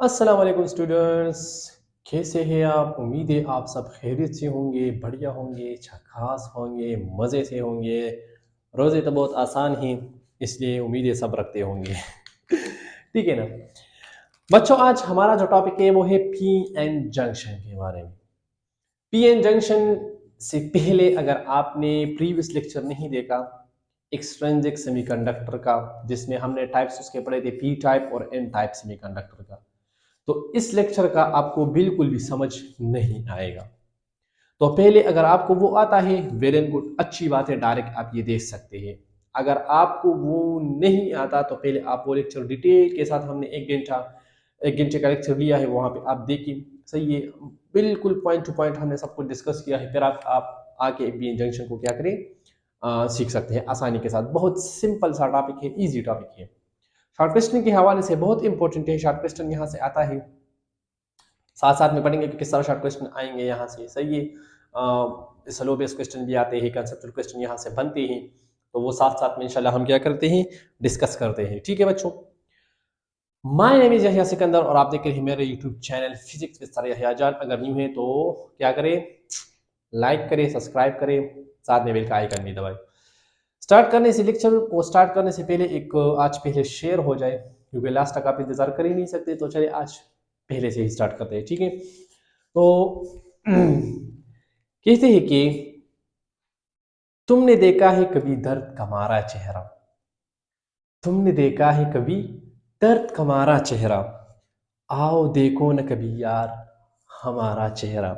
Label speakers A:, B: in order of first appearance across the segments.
A: अस्सलाम वालेकुम स्टूडेंट्स। कैसे हैं आप? उम्मीद है आप सब खैरियत से होंगे, बढ़िया होंगे, झकास होंगे, मज़े से होंगे। रोज़े तो बहुत आसान ही, इसलिए उम्मीदें सब रखते होंगे। ठीक है ना? बच्चों, आज हमारा जो टॉपिक है वो है पी एन जंक्शन के बारे में। पी एन जंक्शन से पहले अगर आपने प्रीवियस लेक्चर नहीं देखा एक्सट्रिंसिक सेमीकंडक्टर का, जिसमें हमने टाइप्स उसके पढ़े थे, पी टाइप और एन टाइप सेमीकंडक्टर का, तो इस लेक्चर का आपको बिल्कुल भी समझ नहीं आएगा। तो पहले अगर आपको वो आता है, वेल एंड गुड, अच्छी बात है, डायरेक्ट आप ये देख सकते हैं। अगर आपको वो नहीं आता तो पहले आप वो लेक्चर डिटेल के साथ, हमने 1 घंटे का लेक्चर लिया है, वहाँ पे आप देखिए। सही है, बिल्कुल पॉइंट टू पॉइंट हमने सब कुछ डिस्कस किया है। फिर आप आके बी जंक्शन को क्या करें, सीख सकते हैं आसानी के साथ। बहुत सिंपल सा टॉपिक है, ईजी टॉपिक है। शॉर्ट क्वेश्चन के हवाले से बहुत इंपॉर्टेंट है। शॉर्ट क्वेश्चन यहाँ से आता है, साथ साथ में पढ़ेंगे कि किस तरह शॉर्ट क्वेश्चन आएंगे यहाँ से। सही है, स्लो बेस क्वेश्चन भी आते हैं, कंसेप्चुअल क्वेश्चन यहाँ से बनते हैं। तो वो साथ साथ में इंशाल्लाह हम क्या करते हैं, डिस्कस करते हैं। ठीक है बच्चों, my name is Yahya Sikandar और आप देख रहे हैं मेरे YouTube channel physics with sir Yahya जान। अगर न्यू है तो क्या करें, लाइक करें, सब्सक्राइब करें, साथ में बेल का आइकन भी दबाएं। स्टार्ट करने से, लेक्चर को स्टार्ट करने से पहले एक आज पहले शेयर हो जाए, क्योंकि लास्ट तक आप इंतजार कर ही नहीं सकते। तो चलिए आज पहले से ही स्टार्ट करते हैं। ठीक है, तो कहते हैं कि तुमने देखा है कभी दर्द का मारा चेहरा, तुमने देखा है कभी दर्द का मारा चेहरा, आओ देखो न कभी यार हमारा चेहरा।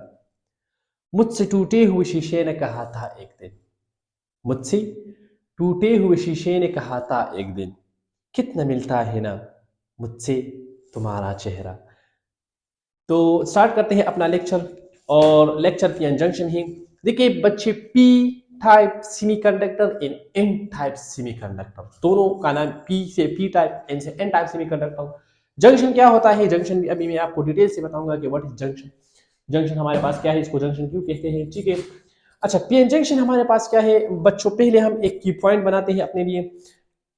A: मुझसे टूटे हुए शीशे ने कहा था एक दिन, मुझसे टूटे हुए शीशे ने कहा था एक दिन, कितना मिलता है ना मुझसे तुम्हारा चेहरा। तो स्टार्ट करते हैं अपना लेक्चर, और लेक्चर पी एन जंक्शन ही। देखिए बच्चे, P type semiconductor in an type semiconductor, दोनों का नाम पी से पी टाइप, एन से एन टाइप सेमीकंडक्टर। जंक्शन क्या होता है, जंक्शन भी अभी मैं आपको डिटेल से बताऊंगा कि व्हाट इज जंक्शन। जंक्शन हमारे पास क्या है, इसको जंक्शन क्यों कहते हैं। ठीक है, अच्छा, पी एन जंक्शन हमारे पास क्या है बच्चों, पहले हम एक की पॉइंट बनाते हैं अपने लिए,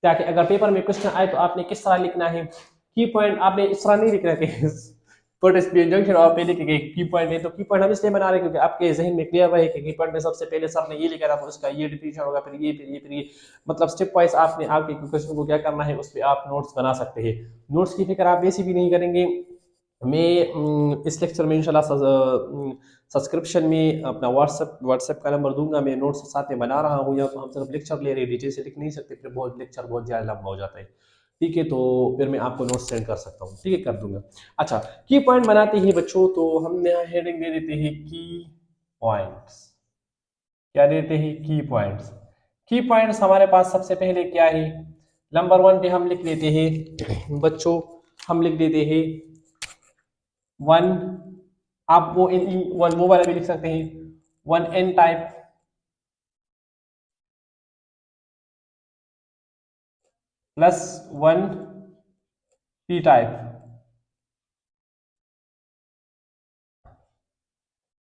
A: ताकि अगर पेपर में क्वेश्चन आए तो आपने किस तरह लिखना है। की पॉइंट आपने इस तरह नहीं लिखना है पोटेशियम जंक्शन और पहले के की पॉइंट है, तो की पॉइंट हम इसलिए बना रहे हैं क्योंकि आपके जहन में क्लियर रहे कि की पॉइंट में सबसे पहले सर ने ये लिखा था, तो उसका ये डिफिनेशन होगा, फिर ये मतलब स्टेप वाइज आपने आपके क्वेश्चन को क्या करना है, उस पर आप नोट्स बना सकते हैं। नोट्स की फिक्र आप वैसे भी नहीं करेंगे। मैं इस लेक्चर में इंशाल्लाह सब्सक्रिप्शन में अपना व्हाट्सएप का नंबर दूंगा। मैं नोट्स साथ में बना रहा हूँ, या तो हम सिर्फ लेक्चर ले रहे हैं, डिटेल से लिख नहीं सकते, फिर बहुत लेक्चर बहुत ज़्यादा लंबा हो जाता है। ठीक है, तो फिर मैं आपको नोट्स सेंड कर सकता हूँ। ठीक है, कर दूंगा। अच्छा, की पॉइंट बनाते हैं बच्चों, तो हम यहाँ हेडिंग दे देते हैं की पॉइंट्स। क्या देते हैं, की पॉइंट्स। की पॉइंट्स हमारे पास सबसे पहले क्या है, नंबर वन पे हम लिख लेते हैं बच्चों, हम लिख देते हैं वन। आप वो वाला भी लिख सकते हैं, one N type plus one P type.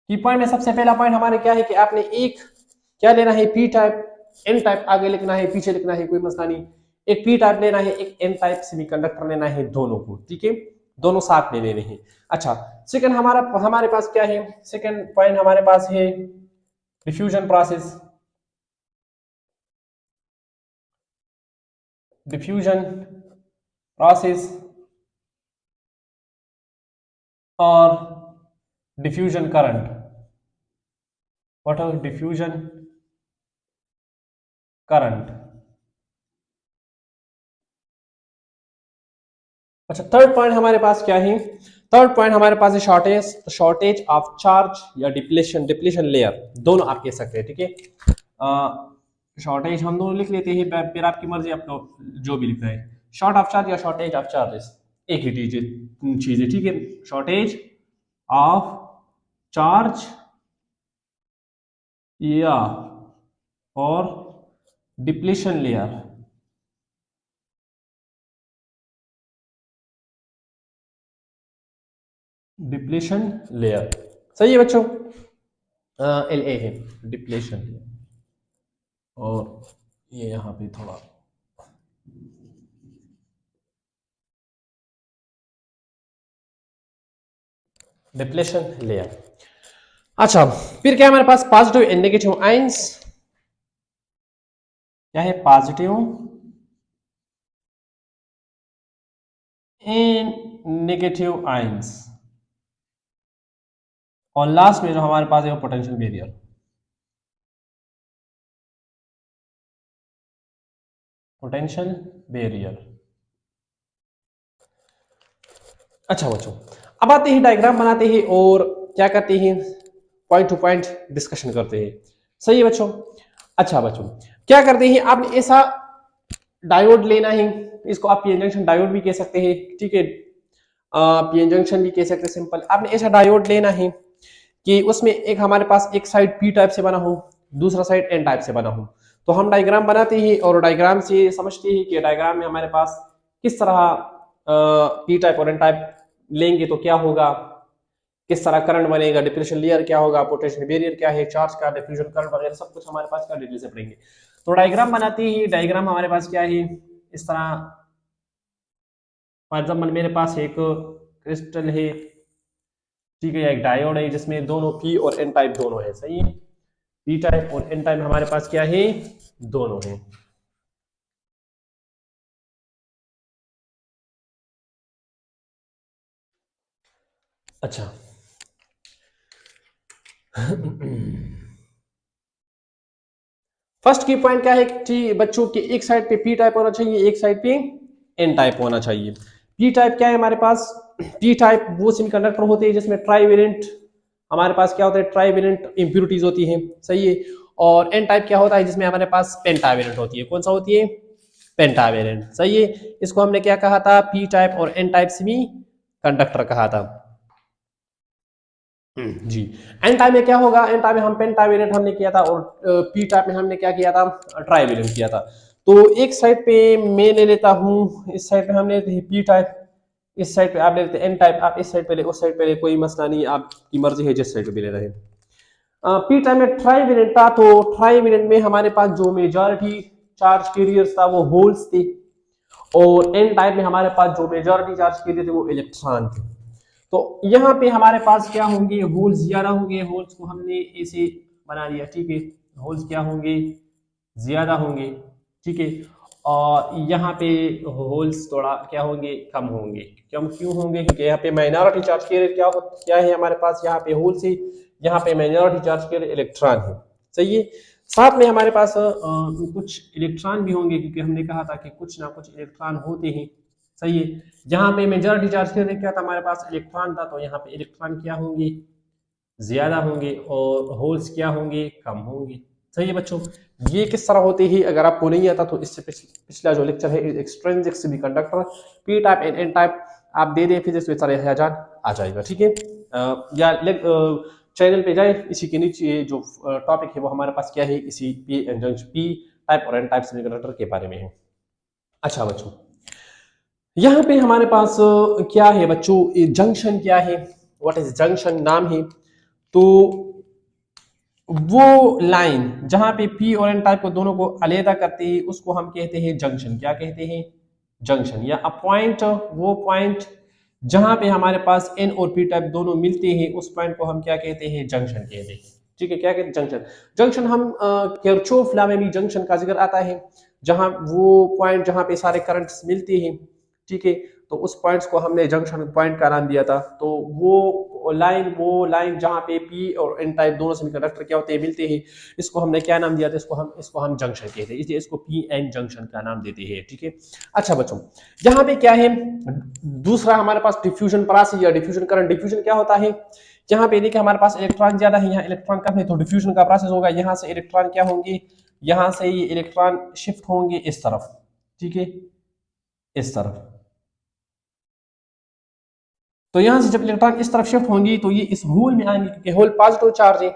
A: Key point में सबसे पहला पॉइंट हमारे क्या है कि आपने एक क्या लेना है, पी टाइप, एन टाइप आगे लिखना है पीछे लिखना है, कोई मसला नहीं। एक पी टाइप लेना है, एक एन टाइप सेमीकंडक्टर लेना है, दोनों को। ठीक है, दोनों साथ में लेने हैं। अच्छा, सेकंड हमारा हमारे पास क्या है, सेकंड पॉइंट हमारे पास है डिफ्यूजन प्रोसेस। डिफ्यूजन प्रोसेस और diffusion current. What are diffusion current. अच्छा, थर्ड पॉइंट हमारे पास क्या है, थर्ड पॉइंट हमारे पास है शॉर्टेज, शॉर्टेज ऑफ चार्ज या डिप्लेशन, डिप्लेशन लेयर, दोनों आप कह सकते हैं। ठीक है, शॉर्टेज हम दोनों लिख लेते हैं, फिर आपकी मर्जी, आपको जो भी लिखना है, शॉर्ट ऑफ चार्ज या शॉर्टेज ऑफ चार्जेस, एक ही चीज है। ठीक है, शॉर्टेज ऑफ चार्ज या और डिप्लेशन लेयर, डिप्लेशन लेयर। सही है बच्चों, एल ए है डिप्लेशन लेयर। और ये यहाँ पे थोड़ा डिप्लेशन लेयर। अच्छा, फिर क्या है हमारे पास पॉजिटिव एंड नेगेटिव आयंस। क्या है पॉजिटिव एंड नेगेटिव आयंस, और लास्ट में जो हमारे पास है वो पोटेंशियल बैरियर। Potential barrier. अच्छा बच्चों, अब आते हैं डायग्राम बनाते हैं और क्या करते हैं, पॉइंट टू पॉइंट डिस्कशन करते हैं। सही है बच्चों। अच्छा बच्चों, क्या करते हैं, आपने ऐसा डायोड लेना है, इसको आप पीएन जंक्शन डायोड भी कह सकते हैं, ठीक है, पीएन जंक्शन भी कह सकते हैं। सिंपल, आपने ऐसा डायोड लेना है कि उसमें एक हमारे पास एक साइड पी टाइप से बना हो, दूसरा साइड एन टाइप से बना हो। तो हम डायग्राम बनाते हैं और डायग्राम से समझते हैं कि डायग्राम में हमारे पास किस तरह पी टाइप और एन टाइप लेंगे तो क्या होगा, किस तरह करंट बनेगा, डिप्रेशन लेयर क्या होगा, पोटेंशियल बैरियर क्या है, चार्ज का डिफ्यूजन करंट वगैरह सब कुछ हमारे पास क्या डिटेल से पढ़ेंगे। तो डायग्राम बनाते ही, डायग्राम हमारे पास क्या है इस तरह। फॉर एग्जाम्पल मेरे पास एक क्रिस्टल है, ठीक है, एक डायोड है जिसमें दोनों पी और एन टाइप दोनों है। सही है, पी टाइप और एन टाइप हमारे पास क्या है, दोनों है। अच्छा फर्स्ट की पॉइंट क्या है कि बच्चों की एक साइड पे पी टाइप होना चाहिए, एक साइड पे एन टाइप होना चाहिए। पी टाइप क्या है हमारे पास, पी टाइप वो सेमीकंडक्टर होते हैं जिसमें ट्राईवेलेंट, हमारे पास क्या होता है ट्राईवेलेंट इंप्योरिटीज होती हैं। सही है, और एन टाइप क्या होता है जिसमें हमारे पास पेंटावेलेंट होती है। कौन सा होती है, पेंटावेलेंट। सही है, इसको हमने क्या कहा था, पी टाइप और एन टाइप सेमी कंडक्टर कहा था। जी। एन टाइप में क्या होगा, एन टाइप में हम पेंटावेलेंट हमने किया था और पी टाइप में हमने क्या किया था, ट्राईवेलेंट किया था। तो एक साइड पे मैं ले लेता हूं, इस साइड पे हम लेते हैं पी टाइप, इस साइड पे आप ले लेते हैं एन टाइप, आप इस साइड पे ले उस साइड पे ले, कोई मसला नहीं, आपकी मर्जी है जिस साइड पे भी ले रहे हैं। पी टाइप में ट्राईवेलेंट था, तो ट्राईवेलेंट में हमारे पास जो मेजॉरिटी चार्ज कैरियर्स था वो होल्स थे, और एन टाइप में हमारे पास जो मेजॉरिटी चार्ज कैरियर थे वो इलेक्ट्रॉन थे। तो यहाँ पे हमारे पास क्या होंगे, होल्स ज्यादा होंगे, होल्स को हमने ऐसे बना दिया, ठीक है, होल्स क्या होंगे, ज्यादा होंगे, ठीक है। और यहाँ पे होल्स थोड़ा क्या होंगे, कम होंगे। कम क्यों होंगे, क्योंकि यहाँ पे माइनॉरिटी चार्ज कैरियर क्या है हमारे पास, यहाँ पे होल्स है, यहाँ पे माइनॉरिटी चार्ज कैरियर इलेक्ट्रॉन है। सही है, साथ में हमारे पास कुछ इलेक्ट्रॉन भी होंगे, क्योंकि हमने कहा था कि कुछ ना कुछ इलेक्ट्रॉन होते हैं। सही है, जहां पे मेजॉरिटी चार्ज कैरियर क्या था हमारे पास, इलेक्ट्रॉन था, तो यहाँ पे इलेक्ट्रॉन क्या होंगे, ज्यादा होंगे, और होल्स क्या होंगे, कम होंगे। सही है बच्चों, ये किस तरह होते ही अगर आपको नहीं आता तो इससे पिछला जो लेक्चर है extrinsic semiconductor P type and N type आप दे दें, फिजिक्स में सारे हजार आ जाएगा, ठीक है। या चैनल पे जाए, इसी के नीचे जो टॉपिक है वो हमारे पास क्या है, इसी पी टाइप और एन टाइप सेमीकंडक्टर के बारे में है। अच्छा बच्चों, यहाँ पे हमारे पास क्या है बच्चों, जंक्शन क्या है, व्हाट इज जंक्शन नाम है। तो वो लाइन जहां पे पी और एन टाइप को दोनों को अलहदा करती है उसको हम कहते हैं जंक्शन। क्या कहते हैं, जंक्शन। या अ पॉइंट, वो पॉइंट जहां पे हमारे पास एन और पी टाइप दोनों मिलते हैं उस पॉइंट को हम क्या कहते हैं, जंक्शन कहते हैं। ठीक है, क्या कहते हैं, जंक्शन। जंक्शन हम किरचॉफ लॉ में भी जंक्शन का जिक्र आता है, जहां वो पॉइंट जहां पे सारे करंट्स मिलते हैं, ठीक है, तो उस पॉइंट्स को हमने जंक्शन पॉइंट का नाम दिया था। तो वो लाइन जहां पे पी और एन टाइप दोनों सेमीकंडक्टर क्या होते हैं, मिलते हैं, इसको हमने क्या नाम दिया था, इसको हम जंक्शन कहते हैं, इसलिए इसको पी एन जंक्शन का नाम देते हैं। ठीक है। अच्छा बच्चों, यहाँ पे क्या है, दूसरा हमारे पास डिफ्यूजन प्रोसेस या डिफ्यूजन करंट। डिफ्यूजन क्या होता है, यहाँ पे देखिए हमारे पास इलेक्ट्रॉन ज्यादा है, यहाँ इलेक्ट्रॉन कम है, तो डिफ्यूजन का प्रोसेस होगा, यहाँ से इलेक्ट्रॉन क्या होंगे, यहाँ से ये इलेक्ट्रॉन शिफ्ट होंगे इस तरफ, ठीक है, इस तरफ। तो यहां से जब इलेक्ट्रॉन इस तरफ शिफ्ट होंगी तो ये इस होल में आएंगे, क्योंकि होल पॉजिटिव चार्ज है,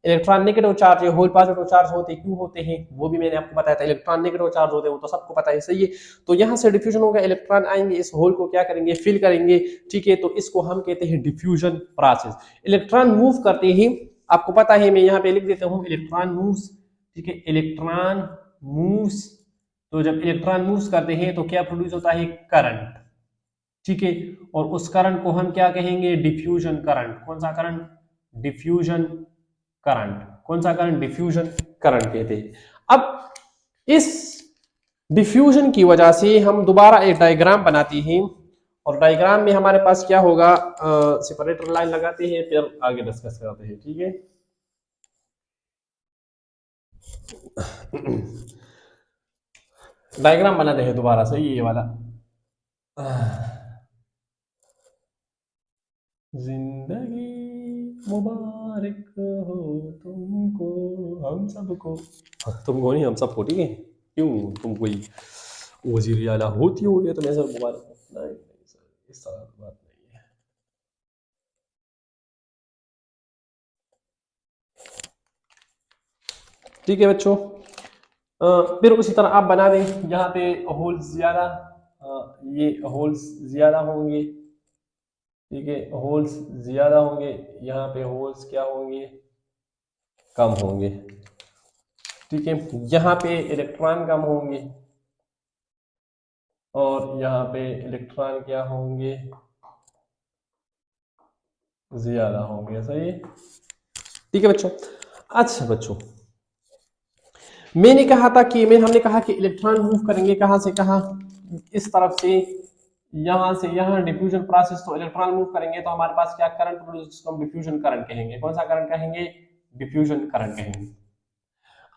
A: इलेक्ट्रॉन नेगेटिव चार्ज है। होल पॉजिटिव चार्ज होते क्यों होते हैं वो भी मैंने आपको बताया था, इलेक्ट्रॉन नेगेटिव चार्ज होते हैं वो तो सबको पता है। सही है, तो यहाँ से डिफ्यूजन होगा, इलेक्ट्रॉन आएंगे इस होल को क्या करेंगे, फिल करेंगे, ठीक है, तो इसको हम कहते हैं डिफ्यूजन प्रोसेस। इलेक्ट्रॉन मूव करते ही, आपको पता है, मैं यहाँ पे लिख देता हूँ, इलेक्ट्रॉन मूव्स, ठीक है, इलेक्ट्रॉन मूव्स। तो जब इलेक्ट्रॉन मूव्स करते हैं तो क्या प्रोड्यूस होता है, करंट, ठीक है। और उस करंट को हम क्या कहेंगे, डिफ्यूजन करंट। कौन सा करंट, डिफ्यूजन करंट। कौन सा करंट, डिफ्यूजन करंट कहते हैं। अब इस डिफ्यूजन की वजह से हम दोबारा एक डायग्राम बनाते हैं, और डायग्राम में हमारे पास क्या होगा, सेपरेटर लाइन लगाते हैं, फिर आगे डिस्कस करते हैं, ठीक है। डायग्राम बनाते हैं दोबारा से, ये वाला। जिंदगी मुबारक हो तुमको, हम सबको, तुमको नहीं हम सबको, ठीक है। क्यों, तुम कोई वजीर आला होती हो या तुम्हें सब मुबारक हो, नहीं नहीं सर, इस तरह की बात नहीं है। ठीक है बच्चों, फिर उसी तरह आप बना दें, यहाँ पे होल्स ज्यादा, ये होल्स ज्यादा होंगे, ठीक है, होल्स ज्यादा होंगे, यहाँ पे होल्स क्या होंगे, कम होंगे, ठीक है। यहाँ पे इलेक्ट्रॉन कम होंगे, और यहाँ पे इलेक्ट्रॉन क्या होंगे, ज्यादा होंगे, सही है। ठीक है बच्चों। अच्छा बच्चों, हमने कहा कि इलेक्ट्रॉन मूव करेंगे कहाँ से कहाँ, इस तरफ से, यहाँ से यहाँ, डिफ्यूजन प्रोसेस, तो इलेक्ट्रॉन मूव करेंगे तो हमारे पास क्या करंट प्रोड्यूस, जिसको हम डिफ्यूजन करंट कहेंगे। कौन सा करंट कहेंगे, डिफ्यूजन करंट कहेंगे।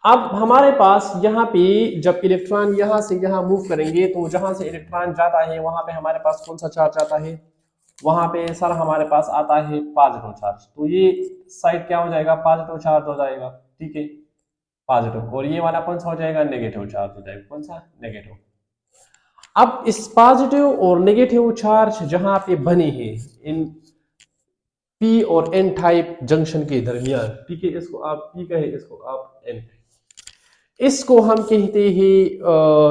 A: अब हमारे पास यहाँ पे जब इलेक्ट्रॉन यहाँ से यहाँ मूव करेंगे, तो जहां से इलेक्ट्रॉन जाता है वहां पे हमारे पास कौन सा चार्ज आता है, वहां पे सर हमारे पास आता है पॉजिटिव चार्ज। तो ये साइड क्या हो जाएगा, पॉजिटिव चार्ज हो जाएगा, ठीक है, पॉजिटिव। और ये वाला कौन सा हो जाएगा, नेगेटिव चार्ज हो जाएगा। कौन सा, नेगेटिव। अब इस पॉजिटिव और नेगेटिव चार्ज जहां पे बने हैं इन पी और एन टाइप जंक्शन के दरमियान, ठीक है, इसको आप पी कहे, इसको आप एन, इसको हम कहते हैं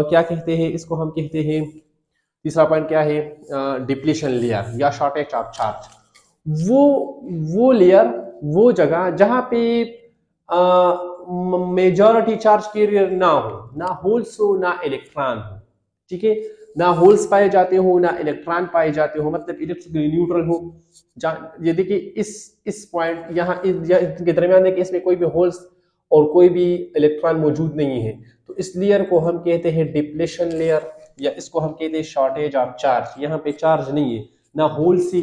A: क्या कहते हैं, इसको हम कहते हैं, तीसरा पॉइंट क्या है, डिप्लीशन लेयर या शॉर्टेज ऑफ चार्ज। वो लेयर, वो जगह जहां पे मेजॉरिटी चार्ज कैरियर ना हो, ना होल्स हो ना इलेक्ट्रॉन हो, ठीक है, ना होल्स पाए जाते हो ना इलेक्ट्रॉन पाए जाते हो, मतलब इलेक्ट्रिकली न्यूट्रल हो। ये देखिए इस पॉइंट यहाँ इनके दरमियान देखिए, इसमें कोई भी होल्स और कोई भी इलेक्ट्रॉन मौजूद नहीं है, तो इस लेयर को हम कहते हैं डिप्लेशन लेयर, या इसको हम कहते हैं शॉर्टेज ऑफ चार्ज। यहाँ पे चार्ज नहीं है, ना होल से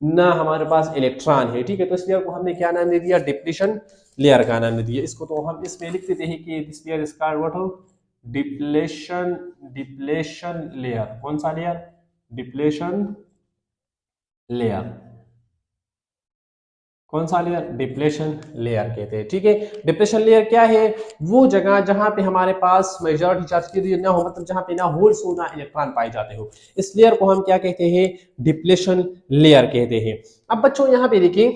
A: ना हमारे पास इलेक्ट्रॉन है, ठीक है। तो इस लेयर को हमने क्या नाम दे दिया, डिप्लेशन लेयर का नाम दे दिया। इसको तो हम इसमें लिख देते हैं कि this layer is called what हो, डिप्लेशन, डिप्लेशन लेयर। कौन सा लेयर, डिप्लेशन लेयर। कौन सा लेयर, डिप्लेशन लेयर कहते हैं, ठीक है। डिप्लेशन लेयर क्या है, वो जगह जहां पे हमारे पास मेजॉरिटी चार्ज की ना हो, मतलब जहां पे ना होल्स हो ना इलेक्ट्रॉन पाए जाते हो, इस लेयर को हम क्या कहते हैं, डिप्लेशन लेयर कहते हैं। अब बच्चों यहाँ पे देखिए,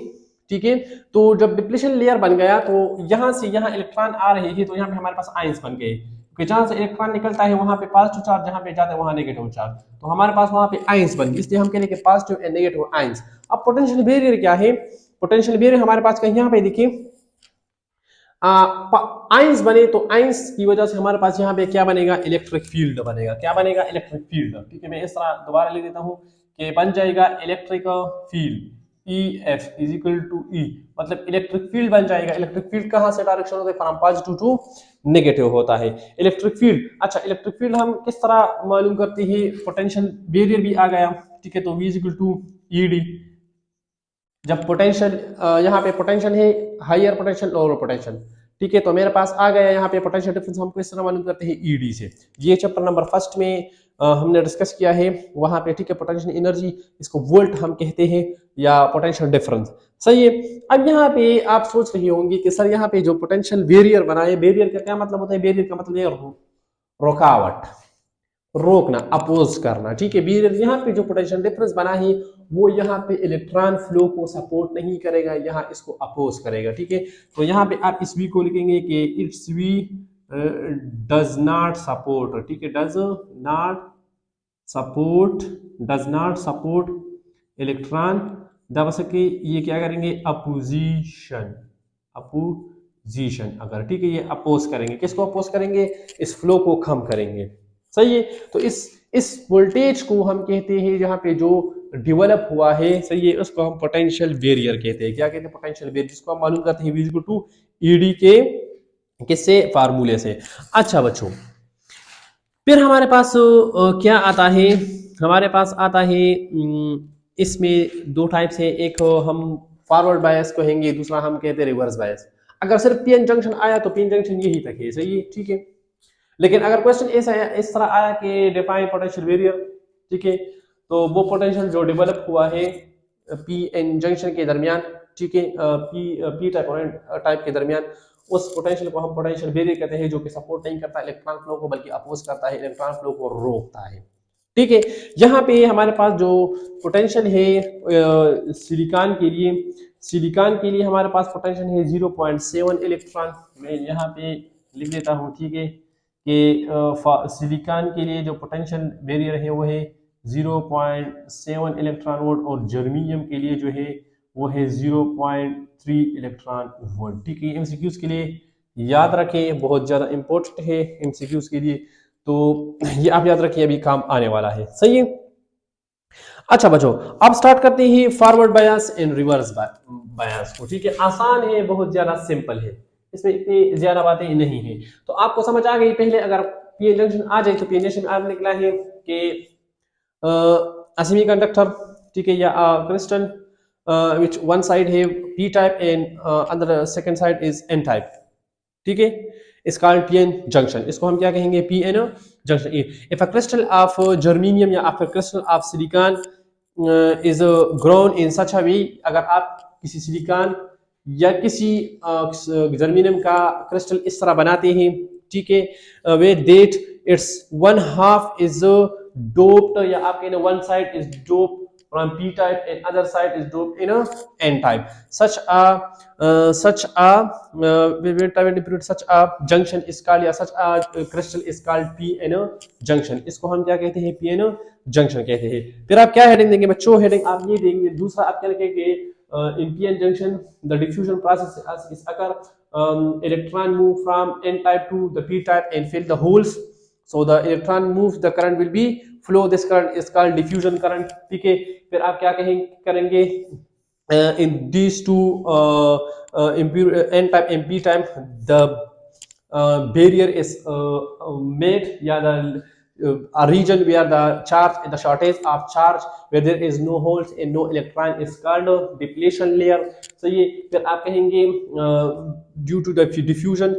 A: ठीक है, तो जब डिप्लेशन लेयर बन गया, तो यहाँ से यहाँ इलेक्ट्रॉन आ रहे थे, तो यहाँ पे हमारे पास आयंस बन गए, क्योंकि जहां से इलेक्ट्रॉन निकलता है वहां पे पॉजिटिव चार्ज, जहां पे जाता है वहां नेगेटिव चार्ज, तो हमारे पास वहां पे आयंस बन गए, इसलिए हम कहते हैं पॉजिटिव एंड नेगेटिव आयंस। अब पोटेंशियल बैरियर क्या है, पोटेंशियल बैरियर हमारे पास कहीं यहाँ पे देखिए, आइंस बने, तो आइंस की वजह से हमारे पास यहाँ पे क्या बनेगा, इलेक्ट्रिक फील्ड बनेगा। क्या बनेगा, इलेक्ट्रिक फील्ड, ठीक है। मैं इस तरह दोबारा लिख देता हूँ कि बन जाएगा electric field, E F is equal to E, मतलब इलेक्ट्रिक फील्ड बन जाएगा। इलेक्ट्रिक फील्ड कहाँ से डायरेक्शन होता है, फ्रॉम पॉजिटिव टू नेगेटिव होता है इलेक्ट्रिक फील्ड। अच्छा, इलेक्ट्रिक फील्ड हम किस तरह मालूम करते हैं, पोटेंशियल बैरियर भी आ गया, ठीक है, तो V is equal to E D. जब पोटेंशियल यहाँ पे पोटेंशियल है, हायर पोटेंशियल लोअर पोटेंशियल, ठीक है, तो मेरे पास आ गया यहाँ पे पोटेंशियल डिफरेंस, हम किस तरह मालूम करते हैं, ईडी से। ये चैप्टर नंबर फर्स्ट में हमने डिस्कस किया है वहां पे, ठीक है। पोटेंशियल एनर्जी, इसको वोल्ट हम कहते हैं, या पोटेंशियल डिफरेंस, सही है। अब यहाँ पे आप सोच रहे होंगे कि सर यहाँ पे जो पोटेंशियल बैरियर बनाए, बैरियर का क्या मतलब होता है, बैरियर का मतलब है रुकावट, रोकना, अपोज करना, ठीक है। बैरियर यहाँ पे जो पोटेंशियल डिफरेंस बना है, वो यहाँ पे इलेक्ट्रॉन फ्लो को सपोर्ट नहीं करेगा, यहाँ इसको अपोज करेगा, ठीक है। तो यहाँ पे आप इस वी को लिखेंगे कि it's V does not support, ठीक है, does not support, does not support electron, दबा सके ये क्या करेंगे, अपोजिशन, अपोजिशन अगर, ठीक है, ये अपोज करेंगे, किसको अपोज करेंगे, इस फ्लो को कम करेंगे, सही है। तो इस इस वोल्टेज को हम कहते हैं जहां पे जो डेवलप हुआ है, सही है, उसको हम पोटेंशियल बैरियर कहते हैं। क्या कहते हैं? पोटेंशियल बैरियर, जिसको हम मालूम करते हैं V इक्वल टू ईडी के किससे? फार्मूले से। अच्छा बच्चों, फिर हमारे पास क्या आता है? हमारे पास आता है इसमें दो टाइप्स है, एक हम फॉरवर्ड बायस कहेंगे, दूसरा हम कहते हैं रिवर्स बायस। अगर सिर्फ पीएन जंक्शन आया तो पीएन जंक्शन यही तक है, सही है, ठीक है। लेकिन अगर क्वेश्चन ऐसा इस तरह आया कि डिफाइन पोटेंशियल बैरियर, ठीक है, तो वो पोटेंशियल जो डेवलप हुआ है पी एन जंक्शन के दरमियान, ठीक है, पी टाइप और एन टाइप के दरमियान, उस पोटेंशियल को हम पोटेंशियल बैरियर कहते हैं, जो कि सपोर्ट नहीं करता इलेक्ट्रॉन फ्लो को, बल्कि अपोज करता है, इलेक्ट्रॉन फ्लो को रोकता है, ठीक है। यहाँ पे हमारे पास जो पोटेंशियल है सिलिकॉन के लिए हमारे पास पोटेंशियल है 0.7 इलेक्ट्रॉन। मैं यहाँ पे लिख देता हूँ, ठीक है, कि सिलिकॉन के लिए जो पोटेंशियल बैरियर है वो है 0.7 इलेक्ट्रॉन वोल्ट, और जर्मेनियम के लिए जो है वो है 0.3 इलेक्ट्रॉन वोल्ट, ठीक है। एमसीक्यूज के लिए याद रखें, बहुत ज़्यादा इंपॉर्टेंट है एमसीक्यूज के लिए, तो ये आप याद रखिए, अभी काम आने वाला है, सही है। अच्छा बच्चों, अब स्टार्ट करते हैं फॉरवर्ड बायस एंड रिवर्स बायस को, ठीक है। आसान है, बहुत ज्यादा सिंपल है, इसमें इतनी ज्यादा बातें नहीं है, तो आपको समझ आ गई। पहले अगर पीएन जंक्शन आ जाए तो पीएन जंक्शन आपने निकला है कि सेमीकंडक्टर, ठीक है, या crystal which one side have p type and other second side is n type, ठीक है, is called pn junction। इसको हम क्या कहेंगे? pn junction। if a crystal of germanium या if a crystal of silicon is grown in such a way, अगर आप किसी सिलिकॉन या किसी जर्मेनियम का क्रिस्टल इस तरह बनाते हैं, ठीक है, way that it's one half is doped, या आप कहते हैं one side is doped from p type and other side is doped in a n type, such a junction is called, या such a crystal is called pn junction। इसको हम क्या कहते हैं? pn junction कहते हैं। फिर आप क्या हेडिंग देंगे बच्चों? हेडिंग आप ये देंगे, दूसरा आप क्या लिखेंगे? in pn junction the diffusion process is occur, electron move from n type to the p type and fill the holes, so the electron moves, the current will be flow, this current is called diffusion current, ठीक है। फिर आप क्या करेंगे? in these two n type and p type the barrier is made, या the a region where the shortage of charge, where there is no holes and no electron is called depletion layer। so ये फिर आप कहेंगे due to the diffusion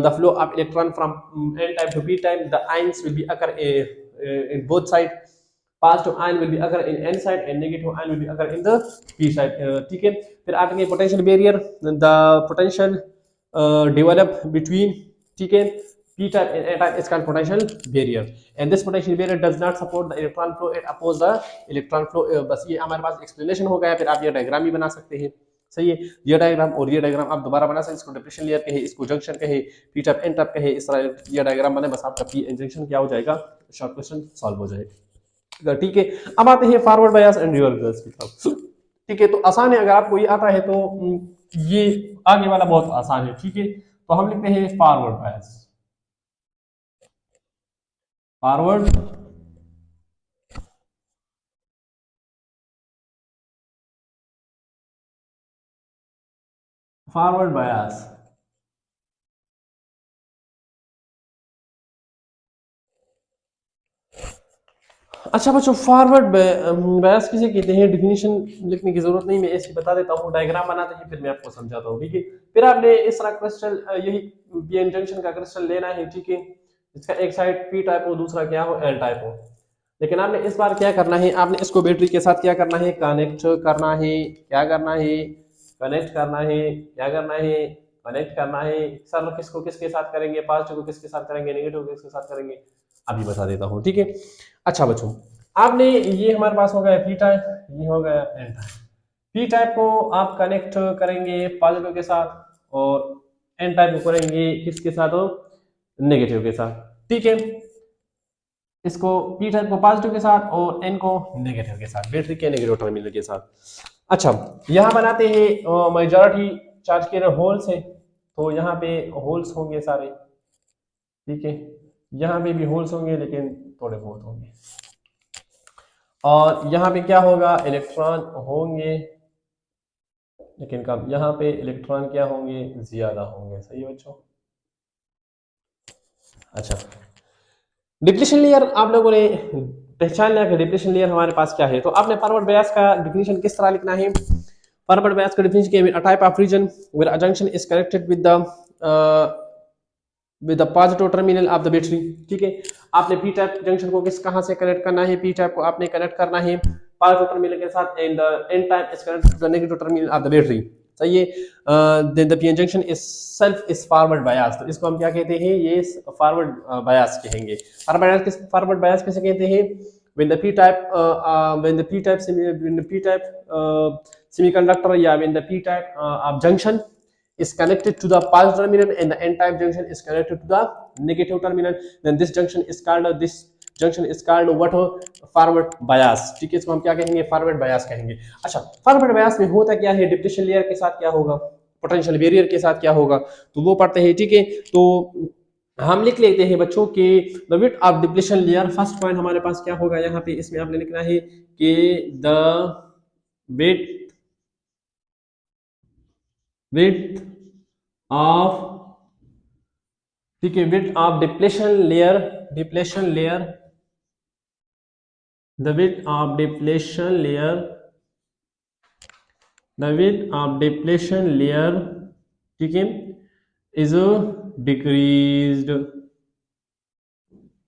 A: the flow of electron from n type to p type, the ions will be occur in both side, positive ion will be occur in n side and negative ion will be occur in the p side, ठीक है। फिर आगे potential barrier, the potential develop between, ठीक है, p type and n type is called potential barrier, and this potential barrier does not support the electron flow, it oppose the electron flow। बस ये हमारे पास explanation हो गया। फिर आप ये डायग्राम भी बना सकते हैं, सही है। ये डायग्राम और ये डायग्राम आप दोबारा बना सकते हैं, इसको डिप्रेशन लेयर कहे, इसको जंक्शन कहे, पी टाइप एन टाइप कहे, इस तरह ये डायग्राम बने, बस आपका पी एन जंक्शन क्या हो जाएगा? शॉर्ट क्वेश्चन सॉल्व हो जाएगा, ठीक है। अब आते हैं फॉरवर्ड बायस एंड रिवर्स बायस की तरफ, ठीक है। तो आसान है, अगर आपको ये आता है तो ये आगे वाला बहुत आसान है, ठीक है। तो हम लिखते हैं फॉरवर्ड बायस, फॉरवर्ड बायस। अच्छा बच्चों, फॉरवर्ड बायस किसे कहते हैं? डेफिनेशन लिखने की जरूरत नहीं, मैं ऐसे बता देता हूँ, डायग्राम बनाते हैं फिर मैं आपको समझाता हूँ, ठीक है। फिर आपने इस तरह क्रिस्टल, यही पीएन जंक्शन का क्रिस्टल लेना है, ठीक है। इसका एक साइड पी टाइप हो, दूसरा क्या हो? एल टाइप हो। लेकिन आपने इस बार क्या करना है? आपने इसको बैटरी के साथ क्या करना है? कनेक्ट करना है। क्या करना है? कनेक्ट करना है। क्या करना है? कनेक्ट करना है। सर किसको किसके साथ करेंगे? पॉजिटिव को किसके साथ करेंगे? नेगेटिव को किसके साथ करेंगे? अभी बता देता हूँ, ठीक है। अच्छा बच्चों, आपने ये हमारे पास हो गया पी टाइप, ये हो गया एन टाइप। पी टाइप को आप कनेक्ट करेंगे पॉजिटिव के साथ, और एन टाइप को करेंगे किसके साथ? हो, नेगेटिव के साथ, ठीक है। इसको पी टाइप को पॉजिटिव के साथ और एन को नेगेटिव के साथ, बैटरी के नेगेटिव टर्मिनल के साथ। अच्छा, यहाँ बनाते हैं मेजॉरिटी चार्ज के होल्स है, तो यहाँ पे होल्स होंगे सारे, ठीक है। यहाँ पे भी होल्स होंगे, लेकिन थोड़े बहुत होंगे। और यहाँ पे क्या होगा, इलेक्ट्रॉन होंगे लेकिन कम। यहाँ पे इलेक्ट्रॉन क्या होंगे, ज्यादा होंगे। सही है बच्चों। अच्छा, डिप्लीशन लेयर आप लोगों ने पहचान लिया कि डिप्लीशन लेयर हमारे पास क्या है। तो आपने फॉरवर्ड बायस का डिफिनीशन किस तरह लिखना है। फॉरवर्ड बायस का डिफिनीशन के a type of region where a junction is connected with the positive terminal of the battery. ठीक है, आपने पी टाइप जंक्शन को किस कहां से कनेक्ट करना है, पी टाइप को आपने कनेक्ट करना है पॉजिटिव टर्मिनल के साथ, and the N type is connected to the negative terminal of the battery. सही है। Then the PN junction is self is forward bias. तो इसको हम क्या कहते हैं, ये फॉरवर्ड बायस कहेंगे। फॉरवर्ड बायस किसे कहते हैं, when the p type semiconductor या when the p type of junction is connected to the positive terminal and the n type junction is connected to the negative terminal, then this junction is called what, forward bias. ठीक है, इसको हम क्या कहेंगे, forward bias कहेंगे। अच्छा, forward bias में होता क्या है, डिप्लीशन लेयर के साथ क्या होगा, पोटेंशियल बैरियर के साथ क्या होगा, तो वो पढ़ते हैं। ठीक है, तो हम लिख लेते हैं बच्चों के the width of depletion layer. First point हमारे पास क्या होगा, यहाँ पे इसमें आपने लिखना है कि द विड्थ ऑफ, ठीक है, width of depletion layer, the width of depletion layer, ठीक है, इज डिक्रीज्ड।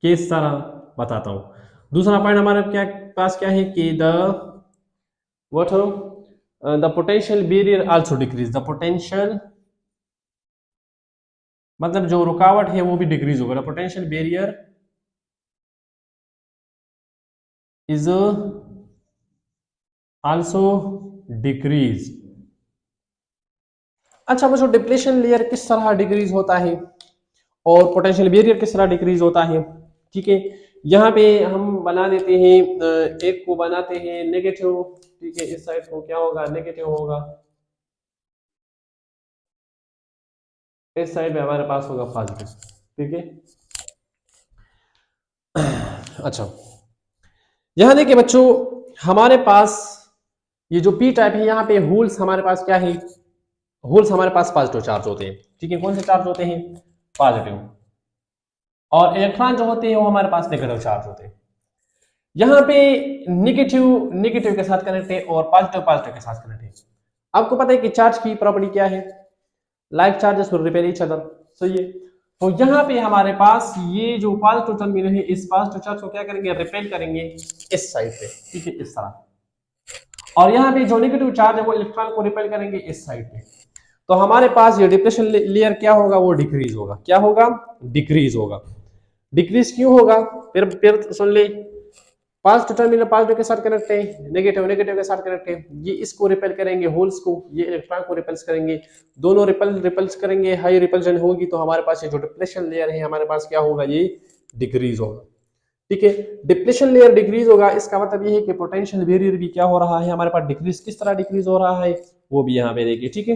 A: किस तरह बताता हूं। दूसरा पॉइंट हमारे क्या पास क्या है कि the what the potential barrier also decrease. The potential मतलब जो रुकावट है वो भी डिक्रीज होगा। The potential barrier is also decrease. अच्छा बच्चों, डिप्लीशन लेयर किस तरह डिक्रीज होता है और पोटेंशियल बैरियर किस तरह डिक्रीज होता है। ठीक है, यहाँ पे हम बना देते हैं, एक को बनाते हैं नेगेटिव। ठीक है, इस साइड को क्या होगा, नेगेटिव होगा, इस साइड में हमारे पास होगा पॉजिटिव। ठीक है, अच्छा यहां देखिए बच्चों, हमारे पास ये जो पी टाइप है, यहाँ पे होल्स हमारे पास क्या है, होल्स हमारे पास पॉजिटिव चार्ज होते हैं। ठीक है, कौन से चार्ज होते हैं, पॉजिटिव। और इलेक्ट्रॉन जो होते हैं वो हमारे पास नेगेटिव चार्ज होते हैं। यहाँ पे नेगेटिव के साथ कनेक्ट है और पॉजिटिव के साथ कनेक्ट है। आपको पता है कि चार्ज की प्रॉपर्टी क्या है, like charges will repel each other. सही है। तो यहाँ पे हमारे पास ये जो पॉजिटिव टर्मिनल है, इस पॉजिटिव चार्ज को क्या करेंगे, रिपेल करेंगे इस साइड पे। ठीक है, इस तरह। और यहाँ पे जो नेगेटिव चार्ज है वो इलेक्ट्रॉन को रिपेल करेंगे इस साइड पे। तो हमारे पास ये डिप्लेशन लेयर क्या होगा, वो डिक्रीज होगा। क्या होगा, डिक्रीज होगा। डिक्रीज क्यों होगा, फिर सुन ले। पॉजिटिव टर्मिनल पॉजिटिव के साथ कनेक्ट है, नेगेटिव के साथ कनेक्ट है। ये इसको रिपेल करेंगे, होल्स को, ये इलेक्ट्रॉन को रिपेल्स करेंगे। दोनों रिपल्स करेंगे, हाई रिपल्शन होगी। तो हमारे पास ये जो डिप्लेशन लेयर है हमारे पास क्या होगा, ये डिक्रीज होगा। ठीक है, डिप्लेशन लेयर डिक्रीज होगा, इसका मतलब ये है कि पोटेंशियल बैरियर भी क्या हो रहा है हमारे पास, डिक्रीज। किस तरह डिक्रीज हो रहा है वो भी यहाँ पे देखिए। ठीक है,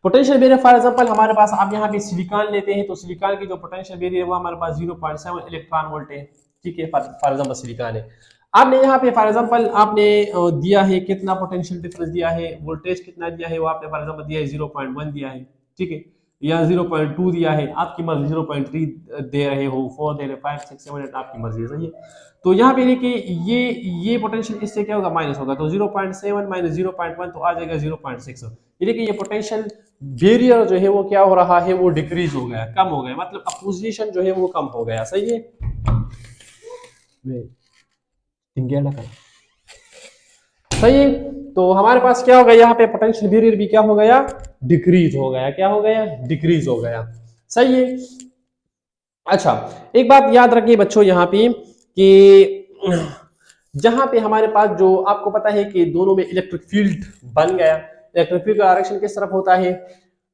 A: पोटेंशियल बैरियर फॉर एग्जांपल हमारे पास, आप यहाँ पे सिलिकॉन लेते हैं तो सिलिकॉन की जो पोटेंशियल बैरियर है वो हमारे पास 0.7 इलेक्ट्रॉन वोल्ट है। ठीक है, फॉर एग्जांपल सिलिकॉन है। आपने यहाँ पे फॉर एग्जांपल आपने दिया है कितना पोटेंशियल डिफरेंस दिया है, वोल्टेज कितना दिया है, वो आपने फॉर एग्जांपल दिया है 0.1 दिया है। ठीक है, या 0.2 दिया है, आपकी मर्जी। 0.3 दे रहे हो, 4 दे रहे, 5 6 7 8, आपकी मर्जी है। सही है। तो यहाँ पे देखिए ये पोटेंशियल इससे क्या होगा, माइनस होगा। तो 0.7 माइनस 0.1 तो आ जाएगा 0.6। ये देखिए, ये पोटेंशियल बैरियर जो है वो क्या हो रहा है, वो डिक्रीज हो गया, कम हो गया, मतलब अपोजिशन जो है वो कम हो गया। सही है। सही है। तो हमारे पास क्या हो गया, यहाँ पे पोटेंशियल बैरियर भी क्या हो गया, डिक्रीज हो गया। क्या हो गया, डिक्रीज हो गया। सही है। अच्छा, एक बात याद रखिए बच्चों यहाँ पे कि जहां पे हमारे पास जो आपको पता है कि दोनों में इलेक्ट्रिक फील्ड बन गया। इलेक्ट्रिक फील्ड का डायरेक्शन किस तरफ होता है,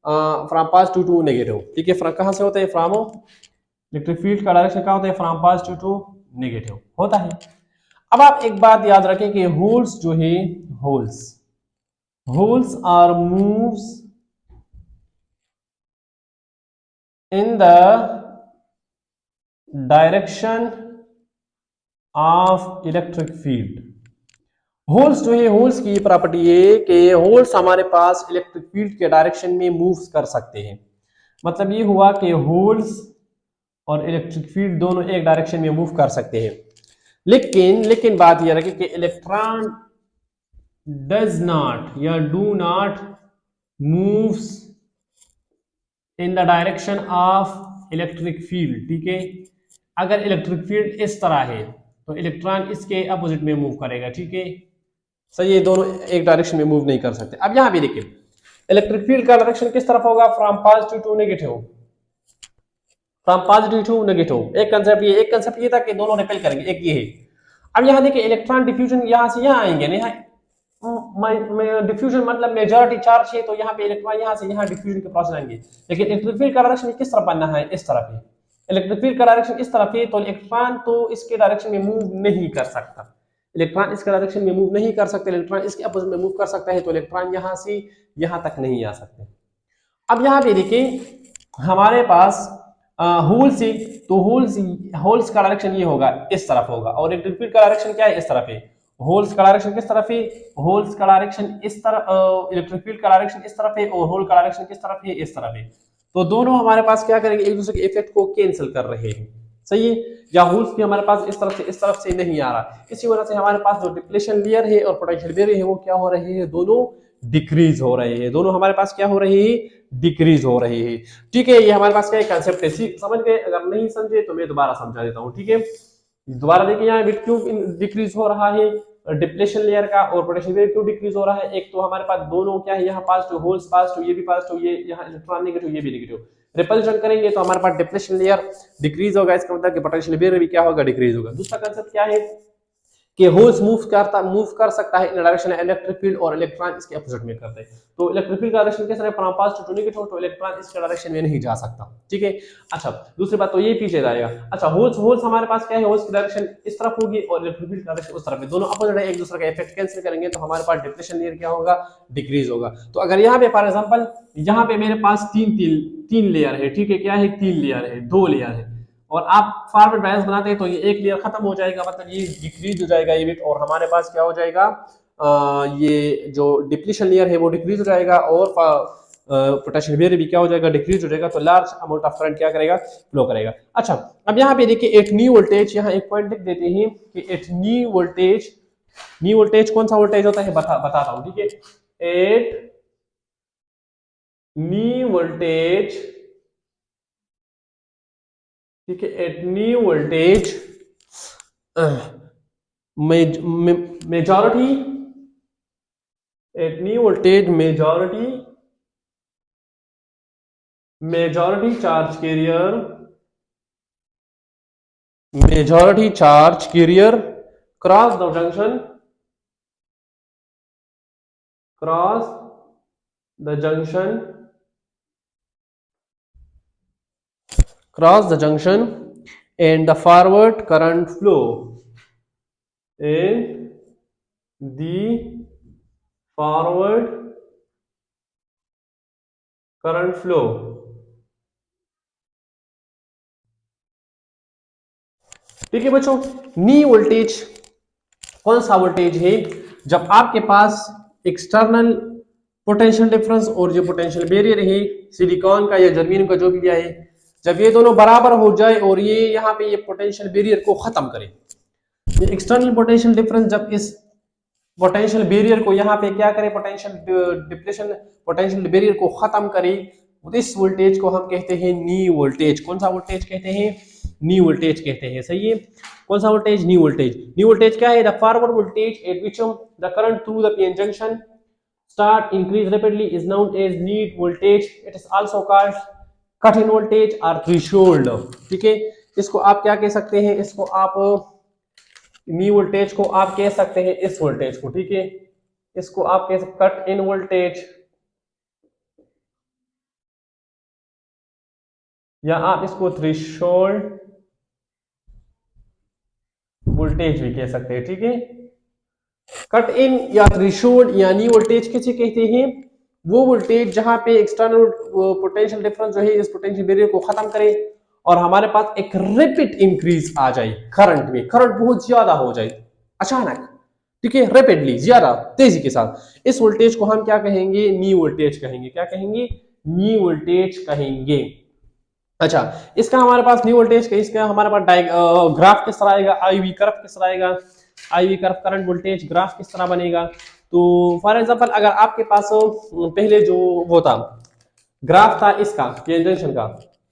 A: फ्रॉम पॉजिटिव टू नेगेटिव। ठीक है, कहां से होता है, फ्रॉम, इलेक्ट्रिक फील्ड का डायरेक्शन क्या होता है, फ्रॉम पॉजिटिव टू नेगेटिव होता है। अब आप एक बात याद रखें कि होल्स जो है, holes are moves in the direction of electric field. Holes जो है, होल्स की प्रॉपर्टी है कि होल्स हमारे पास इलेक्ट्रिक फील्ड के डायरेक्शन में मूव कर सकते हैं। मतलब ये हुआ कि होल्स और इलेक्ट्रिक फील्ड दोनों एक डायरेक्शन में मूव कर सकते हैं, लेकिन बात यह रखी कि इलेक्ट्रॉन डज नॉट या do not moves in the direction of electric field. ठीक है, अगर इलेक्ट्रिक फील्ड इस तरह है तो इलेक्ट्रॉन इसके अपोजिट में मूव करेगा। ठीक है, सही, ये दोनों एक डायरेक्शन में मूव नहीं कर सकते। अब यहां भी देखिए, इलेक्ट्रिक फील्ड का डायरेक्शन किस तरफ होगा? From positive to negative, from positive to negative. एक कंसेप्ट ये था कि दोनों रिपेल करेंगे, एक ये है। अब यहां देखिए, इलेक्ट्रॉन डिफ्यूजन यहां से यहां आएंगे ना, डिफ्यूजन मतलब मेजॉरिटी चार्ज है तो यहाँ पे इलेक्ट्रॉन यहाँ से यहाँ डिफ्यूजन के प्रोसेस आएंगे। लेकिन इलेक्ट्रिक फील्ड का डायरेक्शन किस तरफ बनना है? इस तरफ है। इलेक्ट्रिक फील्ड का डायरेक्शन इस तरफ है तो इलेक्ट्रॉन तो इसके डायरेक्शन में मूव नहीं कर सकता, इलेक्ट्रॉन इसके डायरेक्शन में मूव नहीं कर सकते, इलेक्ट्रॉन इसके अपोजिट में मूव कर सकता है, तो इलेक्ट्रॉन यहाँ से यहाँ तक नहीं आ सकते। अब यहाँ पे देखिए हमारे पास होल्स है, तो होल्स का डायरेक्शन ये होगा, इस तरफ होगा, और इलेक्ट्रिक फील्ड का डायरेक्शन क्या है? इस तरफ है। होल्स का डायरेक्शन किस तरफ है? होल्स का डायरेक्शन इस तरफ, इलेक्ट्रिक फील्ड का डायरेक्शन इस तरफ है, और होल का डायरेक्शन किस तरफ है? इस तरफ है। तो दोनों हमारे पास क्या करेंगे? एक दूसरे के इफेक्ट को कैंसिल कर रहे हैं, सही है। या होल्स भी हमारे पास इस तरफ से नहीं आ रहा, इसी वजह से हमारे पास जो डिप्लेशन लेयर है और पोटेंशियल लेयर है वो क्या हो रहे हैं? दोनों डिक्रीज हो रहे हैं, दोनों हमारे पास क्या हो रहे हैं? डिक्रीज हो रही है। ठीक है, ये हमारे पास क्या कंसेप्ट है, समझ गए? अगर नहीं समझे तो मैं दोबारा समझा देता हूं। ठीक है, दोबारा देखिए यहाँ बिट क्यों डिक्रीज हो रहा है, डिप्लेशन लेयर का और पोटेंशियल लेयर क्यों डिक्रीज हो रहा है। एक तो हमारे पास दोनों क्या है, यहाँ पॉजिटिव, होल्स पॉजिटिव, ये भी पॉजिटिव, ये यहाँ इलेक्ट्रॉन नेगेटिव, ये भी नेगेटिव। रिपल्शन करेंगे तो हमारे पास डिप्लेशन लेयर डिक्रीज होगा, इसका मतलब कि पोटेंशियल लेयर भी क्या होगा? डिक्रीज होगा। दूसरा कंसेप्ट क्या है कि होल्स मूव कर सकता है इन डायरेक्शन इलेक्ट्रिक फील्ड, और इलेक्ट्रॉन इसके अपोजिट में करते हैं। तो इलेक्ट्रिक फील्ड का डायरेक्शन कैसा है? फ्रॉम पॉजिटिव टू नेगेटिव, तो इलेक्ट्रॉन इसके डायरेक्शन में नहीं जा सकता। ठीक है, अच्छा दूसरी बात तो ये पीछे जाएगा। अच्छा होल्स हमारे पास क्या है? होल्स की डायरेक्शन इस तरफ होगी और इलेक्ट्रिक फील्ड का डायरेक्शन उस तरफ है, दोनों अपोजिट है, एक दूसरे का इफेक्ट कैंसिल करेंगे तो हमारे पास डिप्लेशन लेयर क्या होगा? डिक्रीज होगा। तो अगर यहाँ पे फॉर एग्जांपल यहाँ पे मेरे पास तीन लेयर है, ठीक है, क्या है? तीन लेयर है, दो लेयर है, और आप फॉरवर्ड बायस बनाते हैं तो ये एक लेयर खत्म हो जाएगा, मतलब ये डिक्रीज हो जाएगा ये बिट, और हमारे पास क्या हो जाएगा? ये जो डिप्लीशन लेयर है वो डिक्रीज हो जाएगा, और पोटेंशियल लेयर भी क्या हो जाएगा? डिक्रीज हो जाएगा। तो लार्ज अमाउंट ऑफ करंट क्या करेगा? फ्लो करेगा। अच्छा, अब यहाँ पे देखिए एट न्यू वोल्टेज, यहाँ एक पॉइंट लिख देते हैं कि एट न्यू वोल्टेज कौन सा वोल्टेज होता है? बताता हूं। ठीक है, एट न्यू वोल्टेज, ठीक है, at knee voltage majority, at knee voltage majority charge carrier cross the junction and the forward current flow and the forward current flow। ठीक है बच्चों, नी वोल्टेज कौन सा वोल्टेज है? जब आपके पास एक्सटर्नल पोटेंशियल डिफरेंस और जो पोटेंशियल बैरियर है सिलिकॉन का या जर्मेनियम का जो भी है, जब ये दोनों बराबर हो जाए और ये यहाँ पे ये पोटेंशियल बैरियर को खत्म करे, ये एक्सटर्नल पोटेंशियल डिफरेंस जब इस पोटेंशियल बैरियर को यहाँ पे क्या करे? पोटेंशियल बैरियर को खत्म करे, इस वोल्टेज को हम कहते हैं नी वोल्टेज। कौन सा वोल्टेज कहते हैं? नी वोल्टेज कहते हैं, सही है। कौन सा वोल्टेज? नी वोल्टेज क्या है? The forward voltage at which the current through the PN junction start increase rapidly is known as knee voltage. It is also called cut in voltage और थ्रेशोल्ड। ठीक है, इसको आप क्या कह सकते हैं? इसको आप नी वोल्टेज को आप कह सकते हैं इस वोल्टेज को, ठीक है, इसको आप कह सकते कट इन वोल्टेज, या आप इसको थ्रेशोल्ड वोल्टेज भी कह सकते हैं। ठीक है, कट इन या थ्रेशोल्ड यानी वोल्टेज किसे कहते हैं? वो वोल्टेज जहां पे एक्सटर्नल पोटेंशियल डिफरेंस जो है इस पोटेंशियल बैरियर को खत्म करे और हमारे पास एक रैपिड इंक्रीज आ जाए करंट में, करंट बहुत ज्यादा हो जाए अचानक, ठीक है, रैपिडली, ज्यादा तेजी के साथ, इस वोल्टेज को हम क्या कहेंगे, नी वोल्टेज कहेंगे। क्या कहेंगे, नी वोल्टेज कहेंगे। अच्छा, इसका हमारे पास न्यू वोल्टेज का, इसका हमारे पास ग्राफ किस तरह आएगा, आईवी कर्व किस तरह आएगा, IV curve current voltage graph किस तरह बनेगा। तो फॉर एग्जांपल अगर आपके पास पहले जो वो था ग्राफ था इसका जंक्शन का,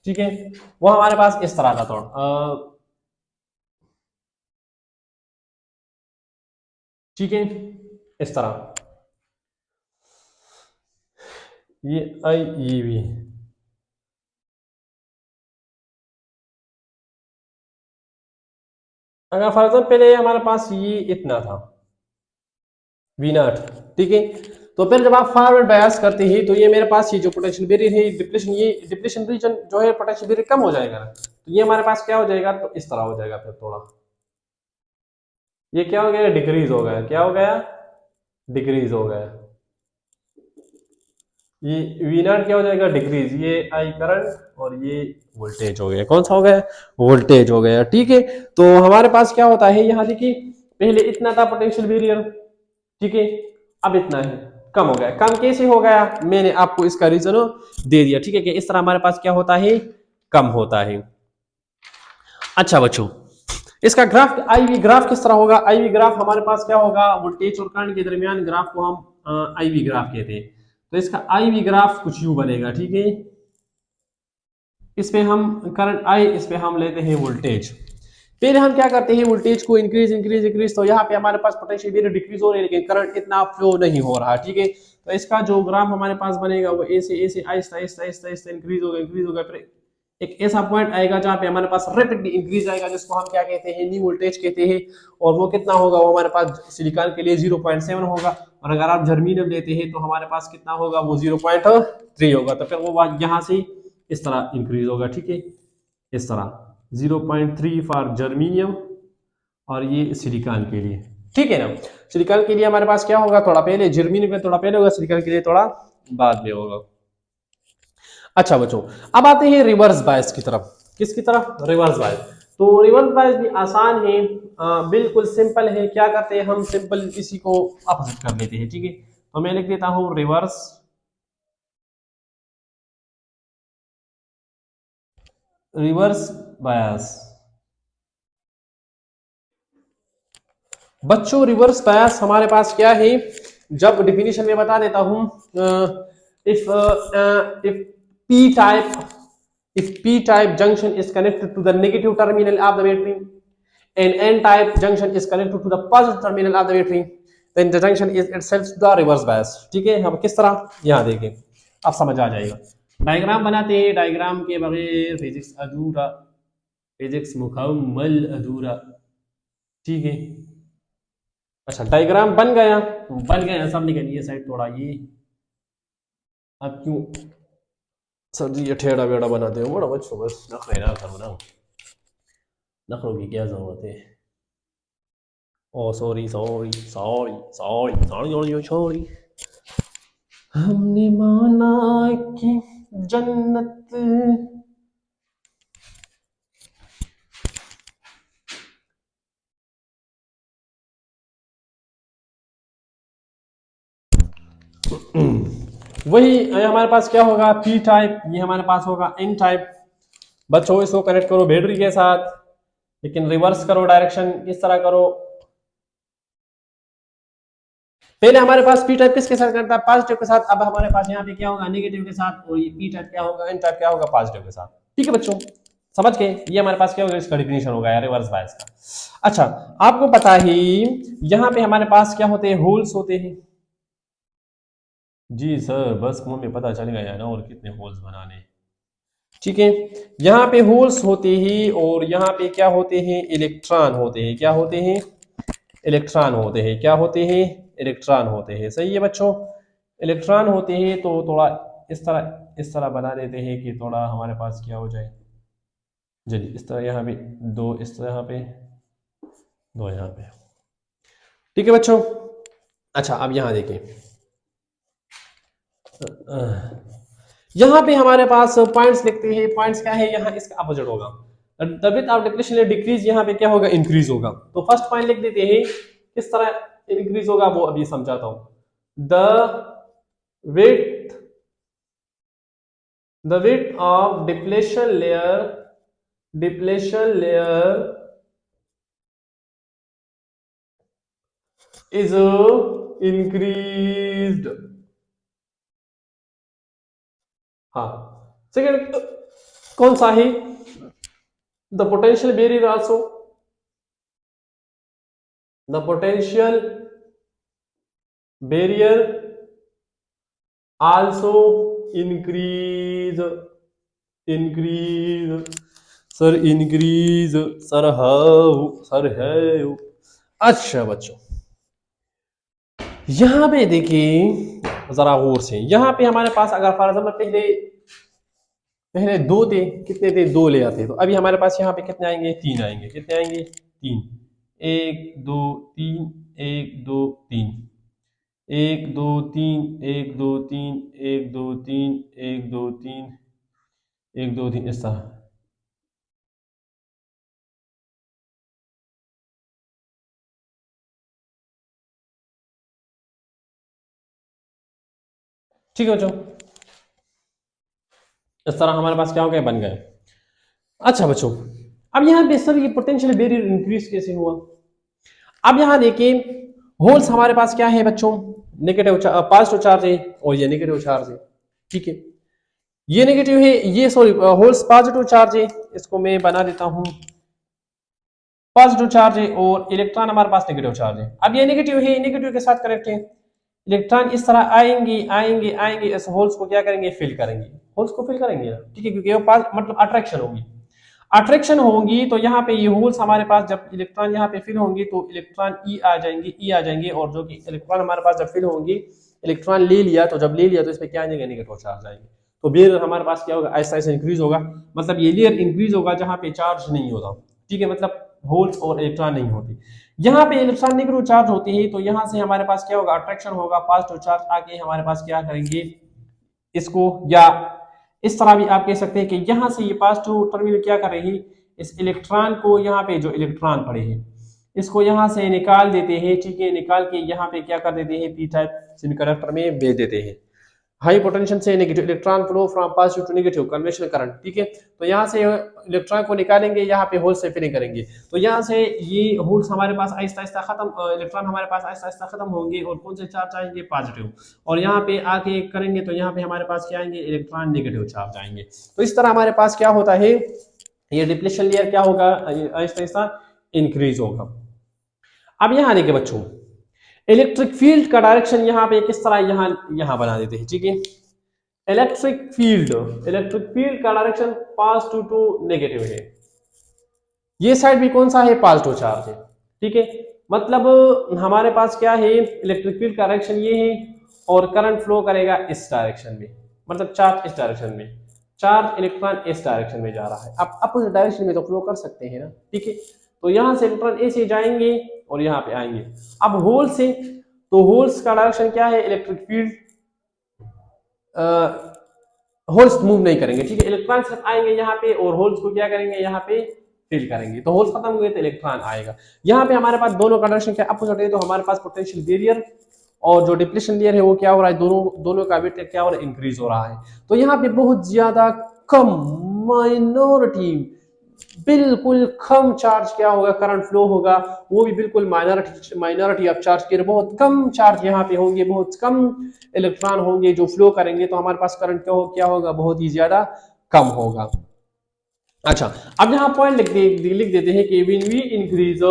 A: ठीक है, वो हमारे पास इस तरह था थोड़ा, ठीक है, इस तरह, ये आई ई वी, अगर फॉर एग्जाम्पल पहले हमारे पास ये इतना था वी नॉट, ठीक है, तो फिर जब आप फॉरवर्ड बायस करते हैं तो ये मेरे पास ये जो पोटेंशियल बैरियर है डिप्रेशन, ये डिप्रेशन रीजन जो है पोटेंशियल बैरियर कम हो जाएगा ना, तो ये हमारे पास क्या हो जाएगा, तो इस तरह हो जाएगा फिर थोड़ा, ये क्या हो गया, डिक्रीज हो गया, क्या हो गया, डिक्रीज हो गया, ये वी नॉट क्या हो जाएगा, डिक्रीज, ये आई करंट और ये वोल्टेज हो गया, कौन सा हो गया, वोल्टेज हो गया, ठीक है। तो हमारे पास क्या होता है, यहाँ देखिए पहले इतना था पोटेंशियल बैरियर, ठीक है, अब इतना है, कम हो गया, कम कैसे हो गया, मैंने आपको इसका रीजन दे दिया, ठीक है, कि इस तरह हमारे पास क्या होता है, कम होता है। अच्छा बच्चों, इसका ग्राफ, आईवी ग्राफ किस तरह होगा, आईवी ग्राफ हमारे पास क्या होगा, वोल्टेज और करंट के दरमियान ग्राफ को हम आईवी ग्राफ कहते हैं। तो इसका आईवी ग्राफ कुछ यूं बनेगा, ठीक है, इस पे हम करंट आई, इस पे हम लेते हैं वोल्टेज, फिर हम क्या करते हैं, वोल्टेज को इंक्रीज इंक्रीज इंक्रीज, तो यहाँ पे हमारे पास पोटेंशियल वेरी डिक्रीज हो रही है लेकिन करंट इतना फ्लो नहीं हो रहा, ठीक है। तो इसका जो ग्राफ हमारे पास बनेगा वो ऐसे ऐसे आहिस्ता आहिस्ता आहिस्ता आहिस्ता इंक्रीज होगा, फिर एक ऐसा पॉइंट आएगा जहाँ पे हमारे पास रैपिडली इंक्रीज आएगा, जिसको हम क्या कहते हैं, नी वोल्टेज कहते हैं, और वो कितना होगा, वो हमारे पास सिलिकॉन के लिए 0.7 होगा, और अगर आप जर्मेनियम लेते हैं तो हमारे पास कितना होगा, वो 0.3 होगा, तो फिर वो यहाँ से इस तरह इंक्रीज होगा, ठीक है, इस तरह 0.3 फॉर जर्मीनियम और ये सिलिकॉन के लिए, ठीक है ना। सिलिकॉन के लिए हमारे पास क्या होगा, थोड़ा पहले, जर्मीनियम में थोड़ा पहले होगा, सिलिकॉन के लिए थोड़ा बाद में होगा। अच्छा बच्चों, अब आते हैं रिवर्स बायस की तरफ, किसकी तरफ, रिवर्स बायस। तो रिवर्स बायस भी आसान है, बिल्कुल सिंपल है, क्या करते हैं हम, सिंपल इसी को अपोजिट कर लेते हैं, ठीक है। तो मैं लिख देता हूं रिवर्स, रिवर्स बायस। बच्चों रिवर्स बायस हमारे पास क्या है, जब डिफिनीशन में बता देता हूं, if if P type, if p-type junction is connected to the negative terminal of the battery and n-type junction is connected to the positive terminal of the battery, then the junction is itself the reverse bias, ठीक है। हम किस तरह, यहाँ देखें, अब समझ आ जाएगा, डायग्राम बनाते हैं, डायग्राम के बगैर फिजिक्स अधूरा, फिजिक्स मुकम्मल अधूरा, ठीक है। अच्छा डायग्राम बन गया, बन गया सब, लेकिन ये साइड थोड़ा ये, अब क्यों सर जी ये टेढ़ा बेड़ा बनाते हो, बड़ा बच्चों बस नखरे ना करो ना, नखरों की क्या जरूरत है। Oh sorry sorry sorry sorry sorry sorry, हमने माना कि जन्नत, वही हमारे पास क्या होगा, पी टाइप, ये हमारे पास होगा एन टाइप। बच्चों इसको कनेक्ट करो बैटरी के साथ, लेकिन रिवर्स करो डायरेक्शन, इस तरह करो। पहले हमारे पास पी टाइप किसके साथ करता है, पॉजिटिव के साथ, अब हमारे पास यहाँ पे क्या होगा, नेगेटिव के साथ, और ये पी टाइप क्या होगा, एन टाइप क्या होगा, पॉजिटिव के साथ, ठीक है बच्चों, समझ गए। ये हमारे पास क्या होगा, इसका डिफिनेशन होगा रिवर्स बायस का। अच्छा, आपको पता है यहाँ पे हमारे पास क्या होते हैं, होल्स होते हैं। जी सर, बस हमें पता चल गया ना, और कितने होल्स बनाने, ठीक है। यहाँ पे होल्स होते हैं और यहाँ पे क्या होते हैं, इलेक्ट्रॉन होते हैं, क्या होते हैं, इलेक्ट्रॉन होते हैं, क्या होते हैं, इलेक्ट्रॉन होते हैं, सही है बच्चों। इलेक्ट्रॉन होते हैं तो थोड़ा इस तरह बना देते हैं कि थोड़ा हमारे पास क्या हो जाए, चलिए इस तरह, यहाँ पे दो, इस तरह यहाँ पे दो, यहाँ पे, ठीक है बच्चों। अच्छा अब यहाँ देखिए, यहाँ पे हमारे पास पॉइंट्स लिखते हैं, पॉइंट्स क्या है, यहाँ इसका अपोजिट होगा। The width of depletion layer decrease, यहाँ पे क्या होगा, इंक्रीज होगा। तो फर्स्ट पॉइंट लिख देते हैं, किस तरह इंक्रीज होगा वो अभी समझाता हूं। width the width of depletion layer is increased। हाँ, सेकंड कौन सा है, the potential barrier also increase sir, increase sir, how sir है। अच्छा बच्चों, यहां पे देखिए जरा गौर से, यहां पे हमारे पास अगर फॉर एग्जाम्पल पहले पहले दो थे, कितने थे, दो लेयर थे, तो अभी हमारे पास यहाँ पे कितने आएंगे, तीन आएंगे। कितने आएंगे, तीन। एक दो तीन, एक दो तीन, एक दो तीन, एक दो तीन, एक दो तीन, एक दो तीन, एक दो तीन, इस तरह। ठीक है बच्चों, इस तरह हमारे पास क्या हो गया, बन गए। अच्छा बच्चों, अब यहाँ पे सर ये पोटेंशियल बैरियर इंक्रीज कैसे हुआ। अब यहाँ देखिए, होल्स हमारे पास क्या है बच्चों, नेगेटिव पॉजिटिव चार्ज है और ये नेगेटिव चार्ज है। ठीक है, ये नेगेटिव है, ये सॉरी होल्स पॉजिटिव चार्ज है, इसको मैं बना देता हूं पॉजिटिव चार्ज है, और इलेक्ट्रॉन हमारे पास नेगेटिव चार्ज है। अब ये नेगेटिव है, नेगेटिव के साथ कनेक्ट है, इलेक्ट्रॉन इस तरह आएंगे आएंगे आएंगे, इस होल्स को क्या करेंगे, फिल करेंगे, होल्स को फिल करेंगे ना। ठीक है, क्योंकि वो मतलब अट्रैक्शन होगी, अट्रैक्शन होगी, तो यहाँ पे ये होल्स हमारे पास जब इलेक्ट्रॉन यहाँ पे फिल होंगे तो इलेक्ट्रॉन ई आ जाएंगे, ई आ जाएंगे, और जो कि इलेक्ट्रॉन हमारे पास जब फिल होंगे, इलेक्ट्रॉन ले लिया, तो जब ले लिया तो इस पे क्या आ जाएंगे, नेगेटिव चार्ज आएंगे। तो बेयर हमारे पास क्या होगा, ऐसा ऐसा इंक्रीज होगा, मतलब ये लेयर इंक्रीज होगा जहाँ पे चार्ज नहीं होता। ठीक है, मतलब होल्स और इलेक्ट्रॉन नहीं होती। यहाँ पे इलेक्ट्रॉन नेगेटिव चार्ज होती है, तो यहाँ से हमारे पास क्या होगा, अट्रैक्शन होगा, पॉजिटिव चार्ज आके हमारे पास क्या करेंगे, इसको, या इस तरह भी आप कह सकते हैं कि यहां से ये पॉजिटिव टर्मिनल क्या कर रही है, इस इलेक्ट्रॉन को, यहाँ पे जो इलेक्ट्रॉन पड़े हैं इसको यहाँ से निकाल देते हैं। ठीक है, निकाल के यहाँ पे क्या कर देते हैं, पी टाइप सेमीकंडक्टर में भेज देते हैं। हाई पोटेंशियल से negative electron flow from positive to negative conventional current. ठीक है, तो यहाँ से इलेक्ट्रॉन को निकालेंगे, यहाँ पे होल से फिलिंग करेंगे, तो यहाँ से ये होल्स हमारे पास आहिस्ता आहिस्ता खत्म, इलेक्ट्रॉन हमारे पास आहिस्ता आहिस्ता खत्म होंगे, और कौन से चार्ज आएंगे, पॉजिटिव। और यहाँ पे आके करेंगे तो यहाँ पे हमारे पास क्या आएंगे, इलेक्ट्रॉन नेगेटिव चार्ज आएंगे। तो इस तरह हमारे पास क्या होता है, ये डिप्लेशन लेयर क्या होगा, आहिस्ता आहिस्ता इंक्रीज होगा। अब यहाँ देखिए बच्चों, इलेक्ट्रिक फील्ड का डायरेक्शन यहाँ पे किस तरह, यहाँ यहाँ बना देते हैं। ठीक है, इलेक्ट्रिक फील्ड का डायरेक्शन पॉजिटिव टू नेगेटिव है, ये साइड भी कौन सा है, पॉजिटिव चार्ज है। ठीक है, मतलब हमारे पास क्या है, इलेक्ट्रिक फील्ड का डायरेक्शन ये है, और करंट फ्लो करेगा इस डायरेक्शन में, मतलब चार्ज इस डायरेक्शन में, चार्ज इलेक्ट्रॉन इस डायरेक्शन में जा रहा है। अब अपोजिट डायरेक्शन में तो फ्लो कर सकते हैं ना। ठीक है, तो यहां से इलेक्ट्रॉन ए से जाएंगे और यहाँ पे आएंगे। अब होल से, तो होल्स का डायरेक्शन क्या है, इलेक्ट्रिक फील्ड, होल्स मूव नहीं करेंगे। ठीक है, इलेक्ट्रॉन सिर्फ आएंगे यहाँ पे, और होल्स को क्या करेंगे, यहाँ पे फिल करेंगे, तो होल्स खत्म हुए तो इलेक्ट्रॉन आएगा। यहाँ पे हमारे पास दोनों का डायरेक्शन क्या अपोजिट है, तो हमारे पास पोटेंशियल बैरियर और जो डिप्लेशन लेयर है वो क्या हो रहा है, दोनों दोनों का वेट क्या हो रहा है, इंक्रीज हो रहा है। तो यहाँ पे बहुत ज्यादा कम, माइनॉरिटी, बिल्कुल कम चार्ज क्या होगा, करंट फ्लो होगा, वो भी बिल्कुल माइनॉरिटी, माइनॉरिटी ऑफ चार्ज के, बहुत कम चार्ज यहाँ पे होंगे, बहुत कम इलेक्ट्रॉन होंगे जो फ्लो करेंगे, तो हमारे पास करंट क्या होगा, बहुत ही ज्यादा कम होगा। अच्छा, अब यहाँ पॉइंट लिख देते हैं कि when we increase,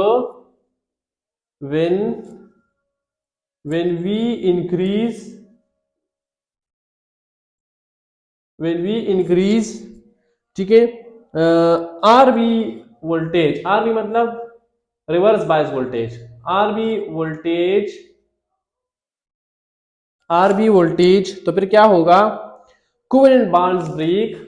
A: when when we increase when we increase, ठीक है, आरबी वोल्टेज, आरबी मतलब reverse bias voltage, RB voltage, RB voltage, तो फिर क्या होगा, covalent bonds break,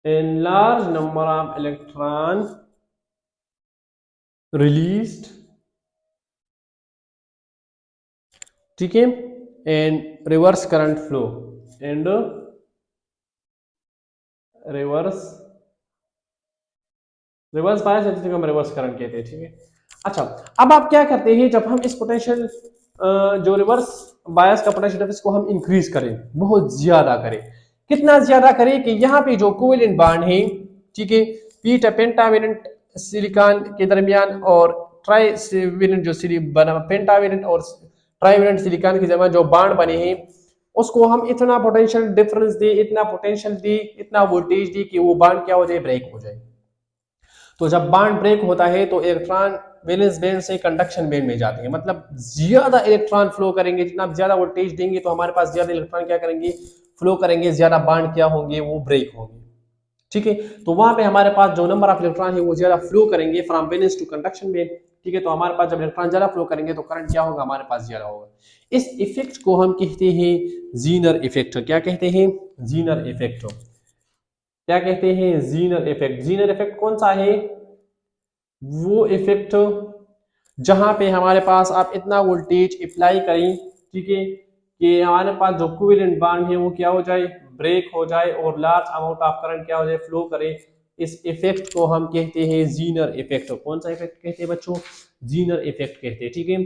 A: in large number of electron released, ठीक है, and reverse current flow and reverse reverse bias है जिसे हम रिवर्स करंट कहते हैं, ठीक है। अच्छा, अब आप क्या करते हैं, जब हम इस पोटेंशियल जो रिवर्स बायस का पोटेंशियल डिफरेंस को हम इंक्रीज करें, बहुत ज्यादा करें, कितना ज्यादा करें कि यहाँ पे जो कोवेलेंट बॉन्ड है, ठीक है, पेंटावेलेंट सिलिकॉन के दरमियान और ट्राइवेलेंट जो पेंटावेलेंट और ट्राइवेलेंट सिलिकॉन के दरमियान जो बॉन्ड बने हैं, उसको हम इतना पोटेंशियल डिफरेंस दे, इतना पोटेंशियल दे, इतना वोल्टेज दे कि वो बॉन्ड क्या हो जाए, ब्रेक हो जाए। तो जब बॉन्ड ब्रेक होता है तो इलेक्ट्रॉन वैलेंस बैंड से कंडक्शन बैंड में जाते हैं, मतलब ज्यादा इलेक्ट्रॉन फ्लो करेंगे, जितना ज्यादा वोल्टेज देंगे तो हमारे पास ज्यादा इलेक्ट्रॉन क्या करेंगे, फ्लो करेंगे, ज्यादा बॉन्ड क्या होंगे, वो ब्रेक होंगे, ठीक है। तो वहां पे हमारे पास जो नंबर ऑफ इलेक्ट्रॉन है वो ज्यादा फ्लो करेंगे from valence to conduction band, ठीक है। तो हमारे पास जब इलेक्ट्रॉन ज्यादा फ्लो करेंगे तो करंट क्या होगा, हमारे पास ज्यादा होगा। इस इफेक्ट को हम कहते हैं जीनर इफेक्ट। क्या कहते हैं, जीनर इफेक्ट। क्या कहते हैं, जीनर इफेक्ट। जीनर इफेक्ट कौन सा है, वो इफेक्ट जहां पे हमारे पास आप इतना वोल्टेज अप्लाई करें, ठीक है, कि हमारे पास जो कोवेलेंट बॉन्ड है वो क्या हो जाए, ब्रेक हो जाए और लार्ज अमाउंट ऑफ करंट क्या हो जाए, फ्लो करे। इस इफेक्ट को हम कहते हैं जीनर इफेक्ट। कौन सा इफेक्ट कहते हैं बच्चों, जीनर इफेक्ट कहते हैं, ठीक है।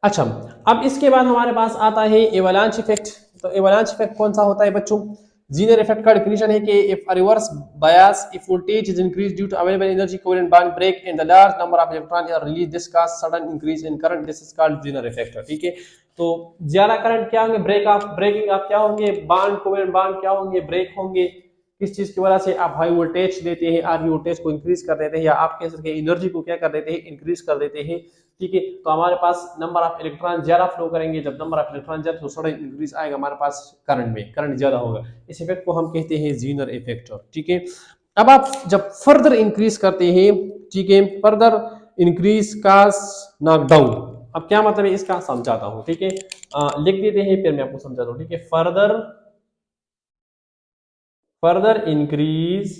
A: अच्छा, अब इसके बाद हमारे पास आता है एवलांच इफेक्ट। तो एवलांच इफेक्ट कौन सा होता है बच्चों, जीनर इफेक्ट का डेफिनेशन है कि if a reverse bias, if voltage is increase due to available energy, covalent bond break and the large number of electron are release, this cause sudden increase in current, this is called Zener effect, ठीक है। तो ज्यादा current क्या होंगे, breaking of क्या होंगे, bond, covalent bond क्या होंगे, ब्रेक होंगे। किस चीज की वजह से, आप हाई वोल्टेज देते हैं, आरबी वोल्टेज को इंक्रीज कर देते हैं, या आप कह सकते हैं एनर्जी को क्या कर देते हैं, इंक्रीज कर देते हैं, ठीक है। तो हमारे पास नंबर ऑफ इलेक्ट्रॉन ज्यादा फ्लो करेंगे, जब नंबर ऑफ इलेक्ट्रॉन ज्यादा तो सडन इंक्रीज आएगा हमारे पास करंट में, करंट ज्यादा होगा। इस इफेक्ट को हम कहते हैं जीनर इफेक्ट, ठीक है। अब आप जब फर्दर इंक्रीज करते हैं, ठीक है, फर्दर इंक्रीज का नॉकडाउन। अब क्या मतलब है इसका, समझाता हूं, ठीक है। लिख देते हैं फिर मैं आपको समझाता हूं, ठीक है। फर्दर इंक्रीज,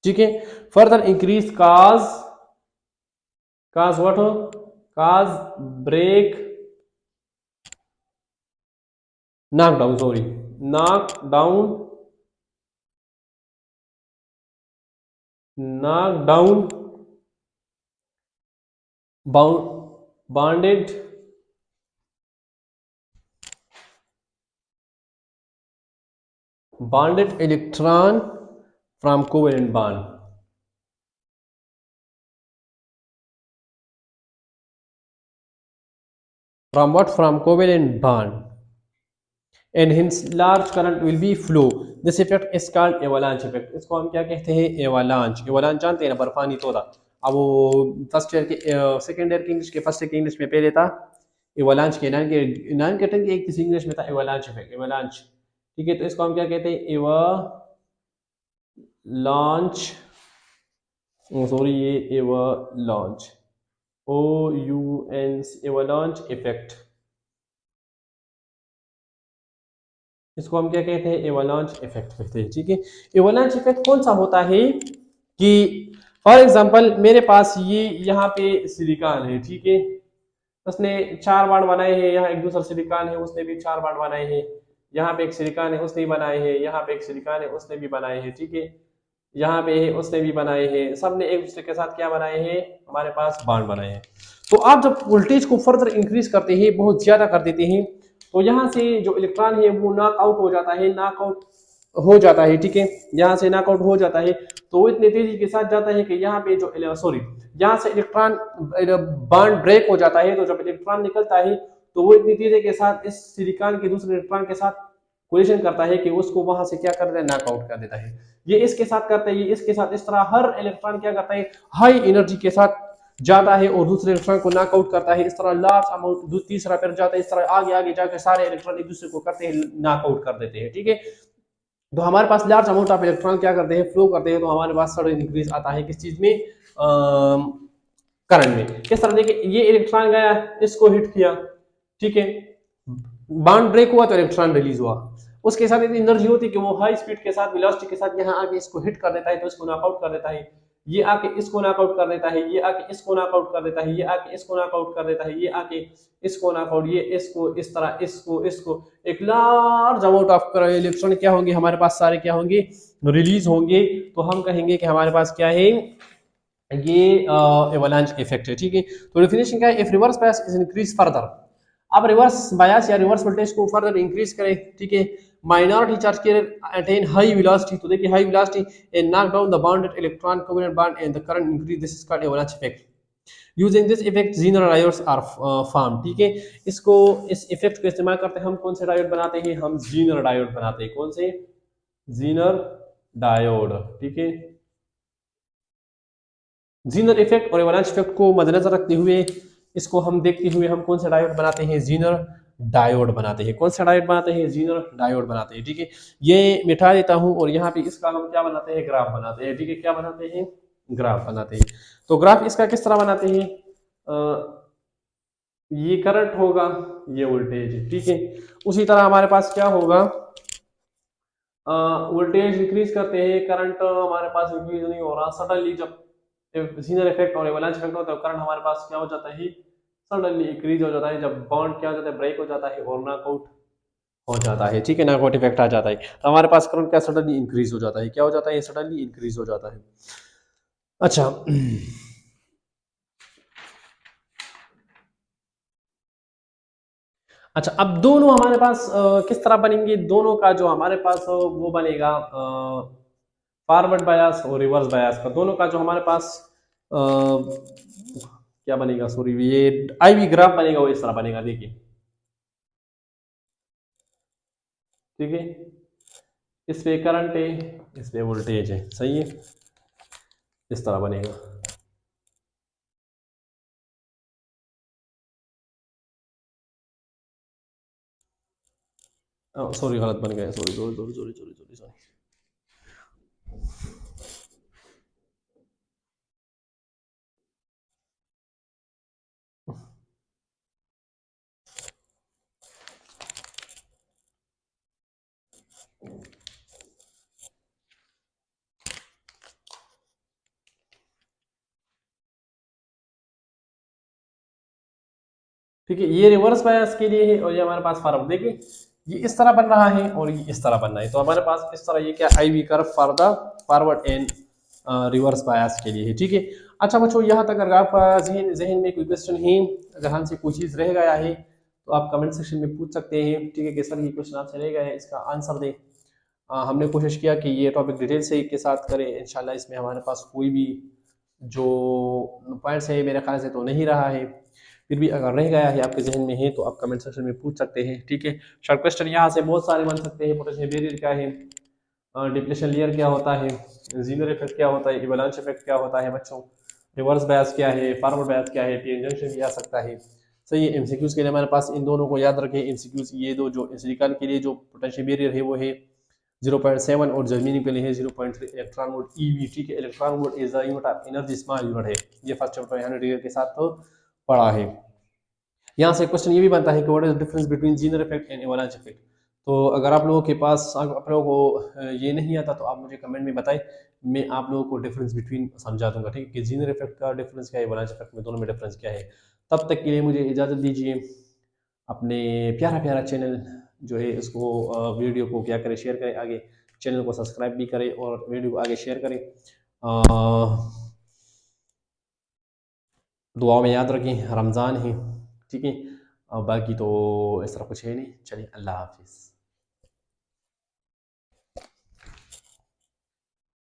A: ठीक है, फर्दर इंक्रीज काज व्हाट हो, काज break, knock down, sorry, knock down bonded electron from covalent bond, from what, from covalent bond, and hence large current will be flow. This effect is called avalanche effect. इसको हम क्या कहते हैं, avalanche जानते हैं ना, बर्फानी तोड़ा। अब वो फर्स्ट ईयर के, सेकंड ईयर के इंग्लिश के, फर्स्ट ईयर के इंग्लिश में पहले था एवलांच के, नाइन के टेन के एक इंग्लिश में था एवलांच इफेक्ट, एवलांच, ठीक है। तो इसको हम क्या कहते हैं, एवलांच, सॉरी, ये avalanche, O U N, avalanche effect, इसको हम क्या कहते हैं, एवलांच इफेक्ट कहते हैं, ठीक है। एवलांच इफेक्ट कौन सा होता है कि फॉर एग्जांपल मेरे पास ये यहाँ पे सिलिकॉन है, ठीक है, उसने 4 बार बनाए हैं, यहाँ एक दूसरा सिलिकॉन है उसने भी 4 बार बनाए हैं, यहाँ पे एक सिलिकॉन है उसने भी बनाए हैं, यहाँ पे एक सिलिकॉन है उसने भी बनाए हैं, ठीक है, यहाँ पे है उसने भी बनाए हैं, सबने एक दूसरे के साथ क्या बनाए हैं, हमारे पास बॉन्ड बनाए हैं। तो आप जब वोल्टेज को फर्दर इंक्रीज करते हैं, बहुत ज्यादा कर देते हैं, तो यहाँ से जो इलेक्ट्रॉन है वो नॉक आउट हो जाता है, ठीक है, यहाँ से नॉकआउट हो जाता है। तो वो इतनी तेजी के साथ जाता है कि यहाँ पे जो सॉरी, यहाँ से इलेक्ट्रॉन बॉन्ड ब्रेक हो जाता है। तो जब इलेक्ट्रॉन निकलता है तो वो इतनी तेजी के साथ इस सिलिकॉन के दूसरे इलेक्ट्रॉन के साथ कोलिजन करता है कि उसको वहां से क्या कर देता है, नॉकआउट कर देता है। ये इसके साथ करता है, ये इसके साथ, इस तरह हर इलेक्ट्रॉन क्या करता है, हाई एनर्जी के साथ जाता है और दूसरे इलेक्ट्रॉन को नॉकआउट करता है। इस तरह लार्ज अमाउंट, तीसरा फिर जाता है, इस तरह आगे आगे जाकर सारे इलेक्ट्रॉन एक दूसरे को करते हैं, नॉकआउट कर देते हैं, ठीक है। तो हमारे पास लार्ज अमाउंट ऑफ इलेक्ट्रॉन क्या करते हैं, फ्लो करते हैं। तो हमारे पास सडन इंक्रीज आता है किस चीज में, करंट में। किस तरह देखिए, ये इलेक्ट्रॉन गया, इसको हिट किया, ठीक है, बॉन्ड ब्रेक हुआ तो इलेक्ट्रॉन रिलीज हुआ, उसके साथ इतनी एनर्जी होती है कि वो हाई स्पीड के साथ वेलोसिटी के साथ यहाँ आके इसको हिट कर देता है, तो इसको नॉकआउट कर देता है, ये आके इसको नॉकआउट कर देता है, ये आके इसको नॉकआउट कर देता है, ये आके इसको नॉकआउट कर देता है, ये आके इसको नॉकआउट, ये इसको इस तरह, इसको एक लार्ज अमाउंट ऑफ इलेक्ट्रॉन क्या होंगे हमारे पास, सारे क्या होंगे, रिलीज होंगे। तो हम कहेंगे कि हमारे पास क्या है, ये एवलांच इफेक्ट है। ठीक है, तो डेफिनेशन क्या है, if reverse bias is increase further, अब रिवर्स बायस या रिवर्स वोल्टेज को फर्दर इंक्रीज करें, ठीक है, माइनॉरिटी चार्ज के अटेन हाई वेलोसिटी, तो देखिए high velocity and knock down the bonded electron covalent bond and the current increase, this is called avalanche effect. Using this effect Zener diodes are form, ठीक है, इसको इस effect को इस्तेमाल करते हैं हम कौन से डायोड बनाते हैं, हम जीनर डायोड बनाते हैं, कौन से, जीनर डायोड। ठीक है, जीनर इफेक्ट और एवलांच इफेक्ट को मद्देनजर रखते हुए, इसको हम देखते हुए हम कौन सा डायोड बनाते हैं, जीनर डायोड बनाते हैं। कौन सा डायोड बनाते हैं, जीनर डायोड बनाते हैं। ठीक है, ये मिटा देता हूं और यहाँ पे इसका हम क्या बनाते हैं, ग्राफ बनाते हैं। ठीक है, क्या बनाते हैं, ग्राफ बनाते हैं। तो ग्राफ इसका किस तरह बनाते हैं, ये करंट होगा, ये वोल्टेज। ठीक है, उसी तरह हमारे पास क्या होगा, वोल्टेज इंक्रीज करते हैं, करंट हमारे पास इंक्रीज नहीं हो रहा, सडनली जब सीजनल इफेक्ट और एवलांच इफेक्ट होता है, करंट हमारे पास क्या हो जाता है, सडनली इंक्रीज हो जाता है, जब बॉन्ड क्या हो जाता है, ब्रेक हो जाता है और नॉकआउट हो जाता है। ठीक है, नॉकआउट इफेक्ट आ जाता है, तो हमारे पास करंट क्या सडनली इंक्रीज हो जाता है, क्या हो जाता है, सडनली इंक्रीज हो जाता है। अच्छा, अच्छा, अब दोनों हमारे पास किस तरह बनेंगे, दोनों का जो हमारे पास वो बनेगा, फॉरवर्ड बायस और रिवर्स बायस का, दोनों का जो हमारे पास क्या बनेगा, सॉरी, ये आई वी ग्राफ बनेगा, वो इस तरह बनेगा, देखिए। ठीक है, इस पे करंट है, इस पे वोल्टेज है, सही है, इस तरह बनेगा। सॉरी, गलत बन गया, sorry sorry sorry sorry sorry sorry sorry. ठीक है, ये रिवर्स बायस के लिए है और ये हमारे पास फॉरवर्ड, देखिए ये इस तरह बन रहा है और ये इस तरह बन रहा है, तो हमारे पास इस तरह ये क्या, I V curve for the forward and reverse bias के लिए है। ठीक है, अच्छा बच्चों, यहाँ तक अगर आपका जहन जहन में कोई क्वेश्चन है, अगर हमसे कोई चीज़ रह गया है तो आप कमेंट सेक्शन में पूछ सकते हैं। ठीक है, कि सर ये क्वेश्चन आपसे रह गया है, इसका आंसर दें। हमने कोशिश किया कि ये टॉपिक डिटेल से के साथ करें, इंशाल्लाह इसमें हमारे पास कोई भी जो पॉइंट्स है मेरे ख्याल से तो नहीं रहा है, फिर भी अगर रह गया है आपके जहन में है तो आप कमेंट सेक्शन में पूछ सकते हैं। ठीक है, शॉर्ट क्वेश्चन यहाँ से बहुत सारे बन सकते हैं, पोटेंशियल बैरियर क्या है, डिप्लेशन लेयर क्या होता है, जीनर इफेक्ट क्या होता है, इवलांच इफेक्ट क्या होता है बच्चों, रिवर्स बायस क्या है, फॉरवर्ड बायस क्या है, पीएन जंक्शन भी आ सकता है। सही है, एमसीक्यूज के लिए हमारे पास इन दोनों को याद रखें, एमसीक्यूज ये दो, जो सिलिकॉन के लिए जो पोटेंशियल बैरियर है वो है 0.7 और जर्मेनियम के लिए है 0.3 इलेक्ट्रॉन वोल्ट ईवी। ठीक है, electron volt is the unit of energy, small unit है, ये फर्स्ट चैप्टर 100 डिग्री के साथ तो पढ़ा है। यहाँ से क्वेश्चन ये भी बनता है कि what is the difference between Zener effect and avalanche effect. तो अगर आप लोगों के पास, आप लोगों को ये नहीं आता तो आप मुझे कमेंट में बताएं, मैं आप लोगों को डिफरेंस बिटवीन समझा दूंगा। ठीक है, कि जीनर इफेक्ट का डिफरेंस क्या है, एवलांच इफेक्ट में, दोनों में डिफरेंस क्या है। तब तक के लिए मुझे इजाज़त दीजिए। अपने प्यारा प्यारा चैनल जो है उसको वीडियो को क्या करें, शेयर करें आगे, चैनल को सब्सक्राइब भी करें और वीडियो को आगे शेयर करें। दुआ में याद रखें, रमज़ान है। ठीक है, और बाकी तो इस तरह कुछ है नहीं। चलिए, अल्लाह हाफिज़।